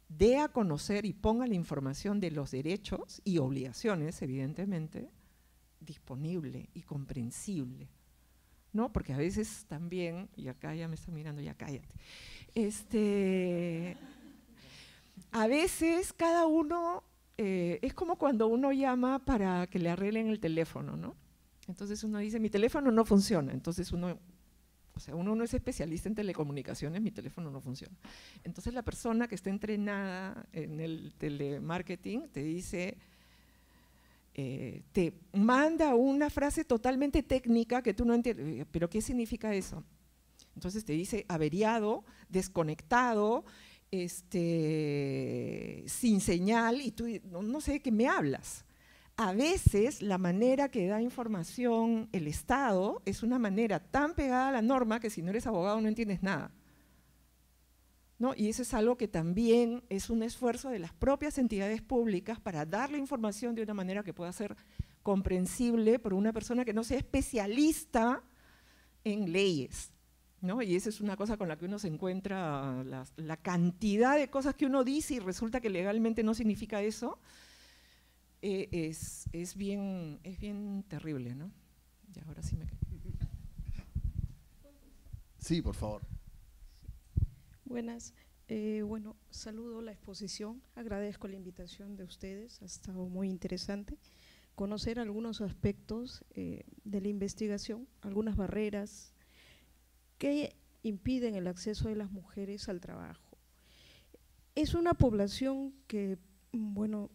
dé a conocer y ponga la información de los derechos y obligaciones, evidentemente, disponible y comprensible, ¿no? Porque a veces también, y acá ya me está mirando, ya cállate, a veces cada uno, es como cuando uno llama para que le arreglen el teléfono, ¿no? Entonces uno dice, mi teléfono no funciona, entonces uno O sea, uno no es especialista en telecomunicaciones, mi teléfono no funciona. Entonces la persona que está entrenada en el telemarketing te dice, te manda una frase totalmente técnica que tú no entiendes. ¿Pero qué significa eso? Entonces te dice averiado, desconectado, sin señal, y tú no sé de qué me hablas. A veces la manera que da información el Estado es una manera tan pegada a la norma que si no eres abogado no entiendes nada, ¿no? Y eso es algo que también es un esfuerzo de las propias entidades públicas para dar la información de una manera que pueda ser comprensible por una persona que no sea especialista en leyes, ¿no? Y esa es una cosa con la que uno se encuentra, la cantidad de cosas que uno dice y resulta que legalmente no significa eso. Es bien terrible, ¿no? Ya, ahora sí me quedo. Sí, por favor. Buenas. Bueno, saludo la exposición, agradezco la invitación de ustedes, ha estado muy interesante conocer algunos aspectos de la investigación, algunas barreras que impiden el acceso de las mujeres al trabajo. Es una población que, bueno,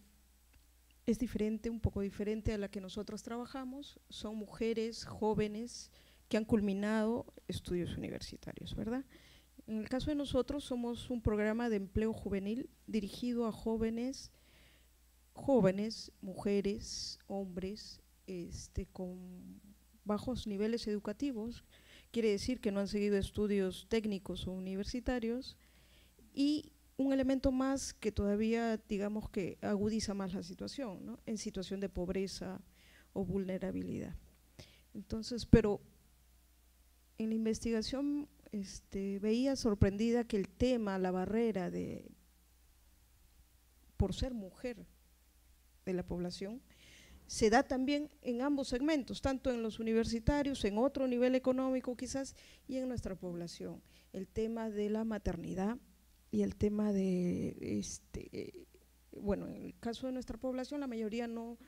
es diferente, un poco diferente a la que nosotros trabajamos, son mujeres jóvenes que han culminado estudios universitarios, ¿verdad? En el caso de nosotros somos un programa de empleo juvenil dirigido a jóvenes, mujeres, hombres, con bajos niveles educativos, quiere decir que no han seguido estudios técnicos o universitarios, y un elemento más que todavía, digamos, que agudiza más la situación, ¿no? En situación de pobreza o vulnerabilidad. Entonces, pero en la investigación veía sorprendida que el tema, la barrera por ser mujer de la población, se da también en ambos segmentos, tanto en los universitarios, en otro nivel económico quizás, y en nuestra población. El tema de la maternidad y el tema de, bueno, en el caso de nuestra población, la mayoría no,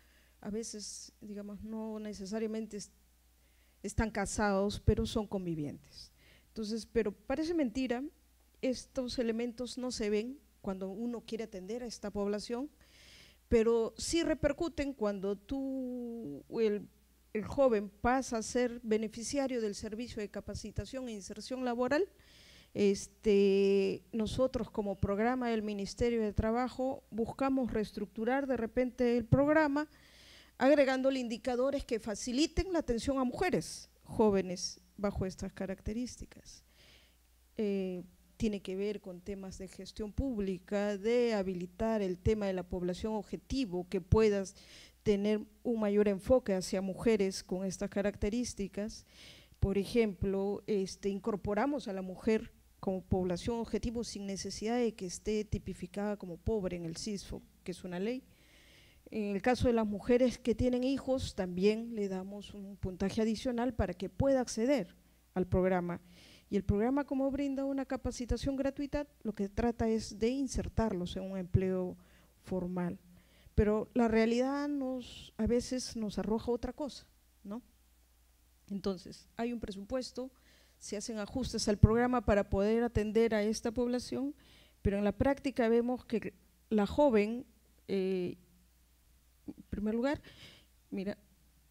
a veces, digamos, no necesariamente están casados, pero son convivientes. Entonces, pero parece mentira, estos elementos no se ven cuando uno quiere atender a esta población, pero sí repercuten cuando el joven pasa a ser beneficiario del servicio de capacitación e inserción laboral. Nosotros como programa del Ministerio de Trabajo buscamos reestructurar de repente el programa, agregándole indicadores que faciliten la atención a mujeres jóvenes bajo estas características. Tiene que ver con temas de gestión pública, de habilitar el tema de la población objetivo, que puedas tener un mayor enfoque hacia mujeres con estas características. Por ejemplo, incorporamos a la mujer como población objetivo sin necesidad de que esté tipificada como pobre en el CISFO, que es una ley. En el caso de las mujeres que tienen hijos, también le damos un puntaje adicional para que pueda acceder al programa. Y el programa, como brinda una capacitación gratuita, lo que trata es de insertarlos en un empleo formal. Pero la realidad a veces nos arroja otra cosa, ¿no? Entonces, hay un presupuesto, se hacen ajustes al programa para poder atender a esta población, pero en la práctica vemos que la joven, en primer lugar, mira,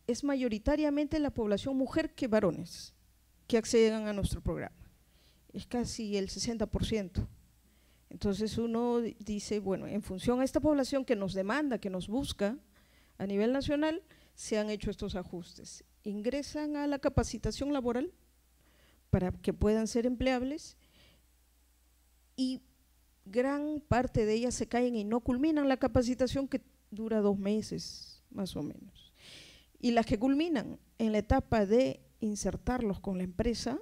es mayoritariamente la población mujer que varones que accedan a nuestro programa, es casi el 60%. Entonces uno dice, bueno, en función a esta población que nos demanda, que nos busca a nivel nacional, se han hecho estos ajustes. Ingresan a la capacitación laboral para que puedan ser empleables y gran parte de ellas se caen y no culminan la capacitación, que dura 2 meses más o menos. Y las que culminan en la etapa de insertarlos con la empresa,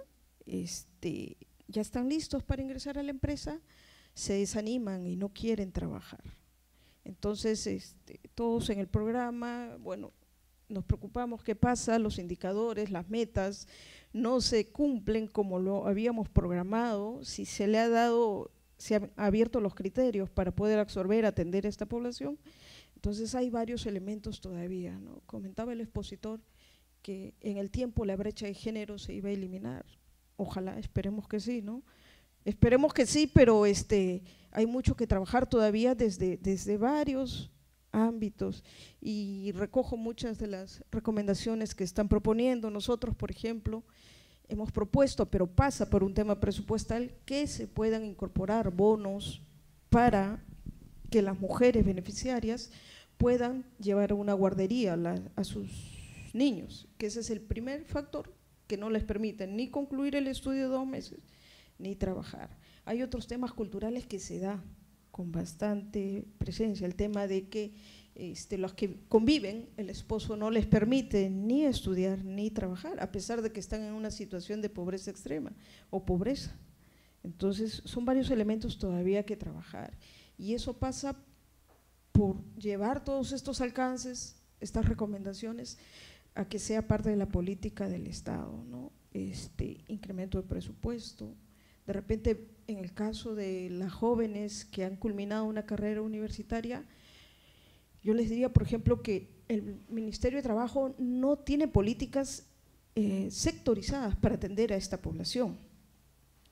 ya están listos para ingresar a la empresa, se desaniman y no quieren trabajar. Entonces, todos en el programa, bueno, nos preocupamos qué pasa, los indicadores, las metas no se cumplen como lo habíamos programado, si se le ha dado, se han abierto los criterios para poder absorber, atender a esta población. Entonces hay varios elementos todavía, ¿no? Comentaba el expositor que en el tiempo la brecha de género se iba a eliminar, Ojalá, esperemos que sí, ¿no? Esperemos que sí, pero hay mucho que trabajar todavía desde varios ámbitos, y recojo muchas de las recomendaciones que están proponiendo. Nosotros, por ejemplo, hemos propuesto, pero pasa por un tema presupuestal, que se puedan incorporar bonos para que las mujeres beneficiarias puedan llevar a una guardería a sus niños, que ese es el primer factor que no les permite ni concluir el estudio de 2 meses, ni trabajar. Hay otros temas culturales que se da con bastante presencia, el tema de que los que conviven, el esposo no les permite ni estudiar ni trabajar, a pesar de que están en una situación de pobreza extrema o pobreza. Entonces, son varios elementos todavía que trabajar, y eso pasa por llevar todos estos alcances, estas recomendaciones, a que sea parte de la política del Estado, ¿no? Incremento de presupuesto. De repente, en el caso de las jóvenes que han culminado una carrera universitaria, yo les diría, por ejemplo, que el Ministerio de Trabajo no tiene políticas sectorizadas para atender a esta población,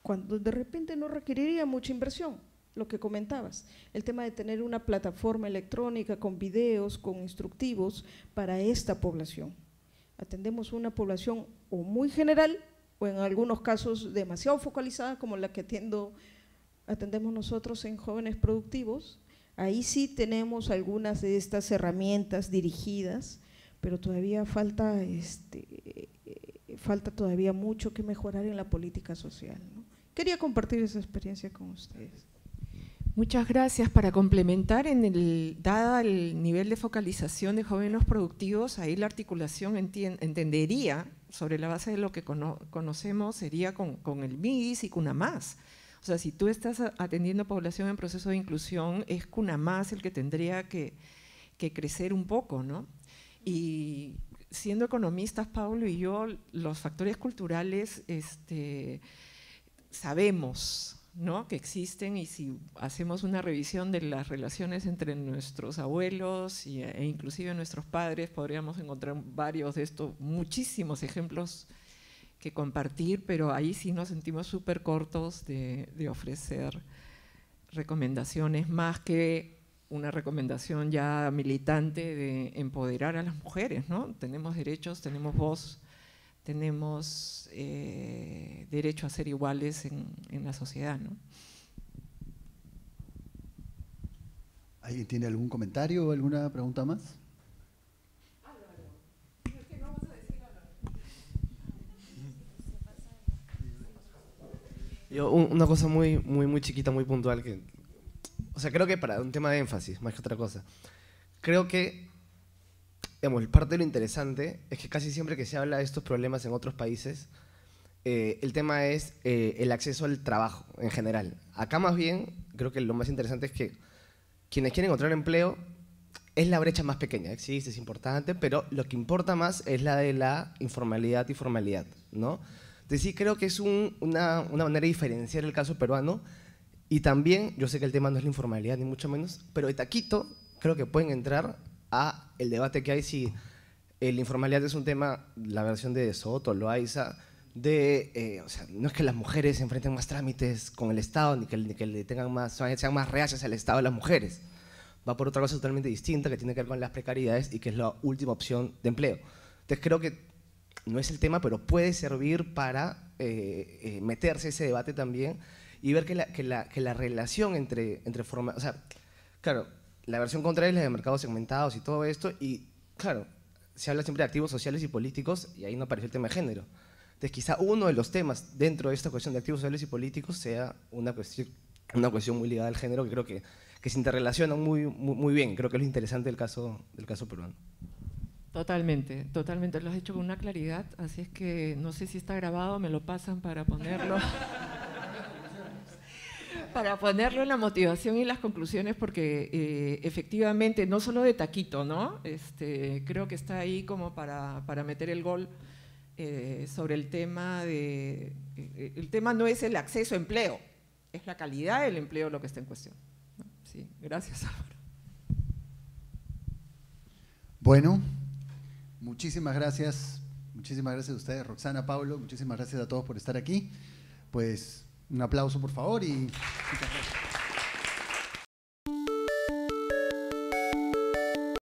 cuando de repente no requeriría mucha inversión. Lo que comentabas, el tema de tener una plataforma electrónica con videos, con instructivos para esta población. Atendemos una población o muy general, o en algunos casos demasiado focalizada, como la que atendemos nosotros en Jóvenes Productivos. Ahí sí tenemos algunas de estas herramientas dirigidas, pero todavía falta todavía mucho que mejorar en la política social, ¿no? Quería compartir esa experiencia con ustedes. Muchas gracias. Para complementar, dada el nivel de focalización de Jóvenes Productivos, ahí la articulación entendería, sobre la base de lo que conocemos, sería con el MIDIS y CUNAMAS. O sea, si tú estás atendiendo población en proceso de inclusión, es CUNAMAS el que tendría que crecer un poco, ¿no? Y siendo economistas, Pablo y yo, los factores culturales sabemos, ¿no?, que existen, y si hacemos una revisión de las relaciones entre nuestros abuelos e inclusive nuestros padres, podríamos encontrar varios de estos, muchísimos ejemplos que compartir, pero ahí sí nos sentimos súper cortos de ofrecer recomendaciones, más que una recomendación ya militante de empoderar a las mujeres, ¿no? Tenemos derechos, tenemos voz, tenemos derecho a ser iguales en la sociedad, ¿no? ¿Alguien tiene algún comentario o alguna pregunta más? Yo, una cosa muy chiquita, muy puntual, o sea, creo que para un tema de énfasis, más que otra cosa, creo que, digamos, parte de lo interesante es que casi siempre que se habla de estos problemas en otros países, el tema es el acceso al trabajo en general. Acá más bien, creo que lo más interesante es que quienes quieren encontrar empleo, es la brecha más pequeña, existe, es importante, pero lo que importa más es la de la informalidad y formalidad, ¿no? Entonces sí creo que es una manera de diferenciar el caso peruano, y también, yo sé que el tema no es la informalidad ni mucho menos, pero de taquito creo que pueden entrar a el debate que hay si la informalidad es un tema, la versión de Soto, Loaiza, o sea, no es que las mujeres se enfrenten más trámites con el Estado, ni que le tengan sean más reacias al Estado de las mujeres. Va por otra cosa totalmente distinta que tiene que ver con las precariedades y que es la última opción de empleo. Entonces creo que no es el tema, pero puede servir para meterse ese debate también y ver que la relación entre o sea, claro, la versión contraria es la de mercados segmentados y todo esto, y claro, se habla siempre de activos sociales y políticos, y ahí no apareció el tema de género. Entonces quizá uno de los temas dentro de esta cuestión de activos sociales y políticos sea una cuestión muy ligada al género, que creo que se interrelacionan muy bien. Creo que es lo interesante del caso peruano. Totalmente, totalmente, lo has hecho con una claridad, así es que no sé si está grabado, me lo pasan para ponerlo. Para ponerlo en la motivación y las conclusiones, porque efectivamente, no solo de taquito, ¿no? Creo que está ahí como para meter el gol sobre el tema de… el tema no es el acceso a empleo, es la calidad del empleo lo que está en cuestión, ¿no? Sí, gracias, Álvaro. Bueno, muchísimas gracias. Muchísimas gracias a ustedes, Roxana, Pablo, muchísimas gracias a todos por estar aquí. Pues un aplauso, por favor, y muchas gracias.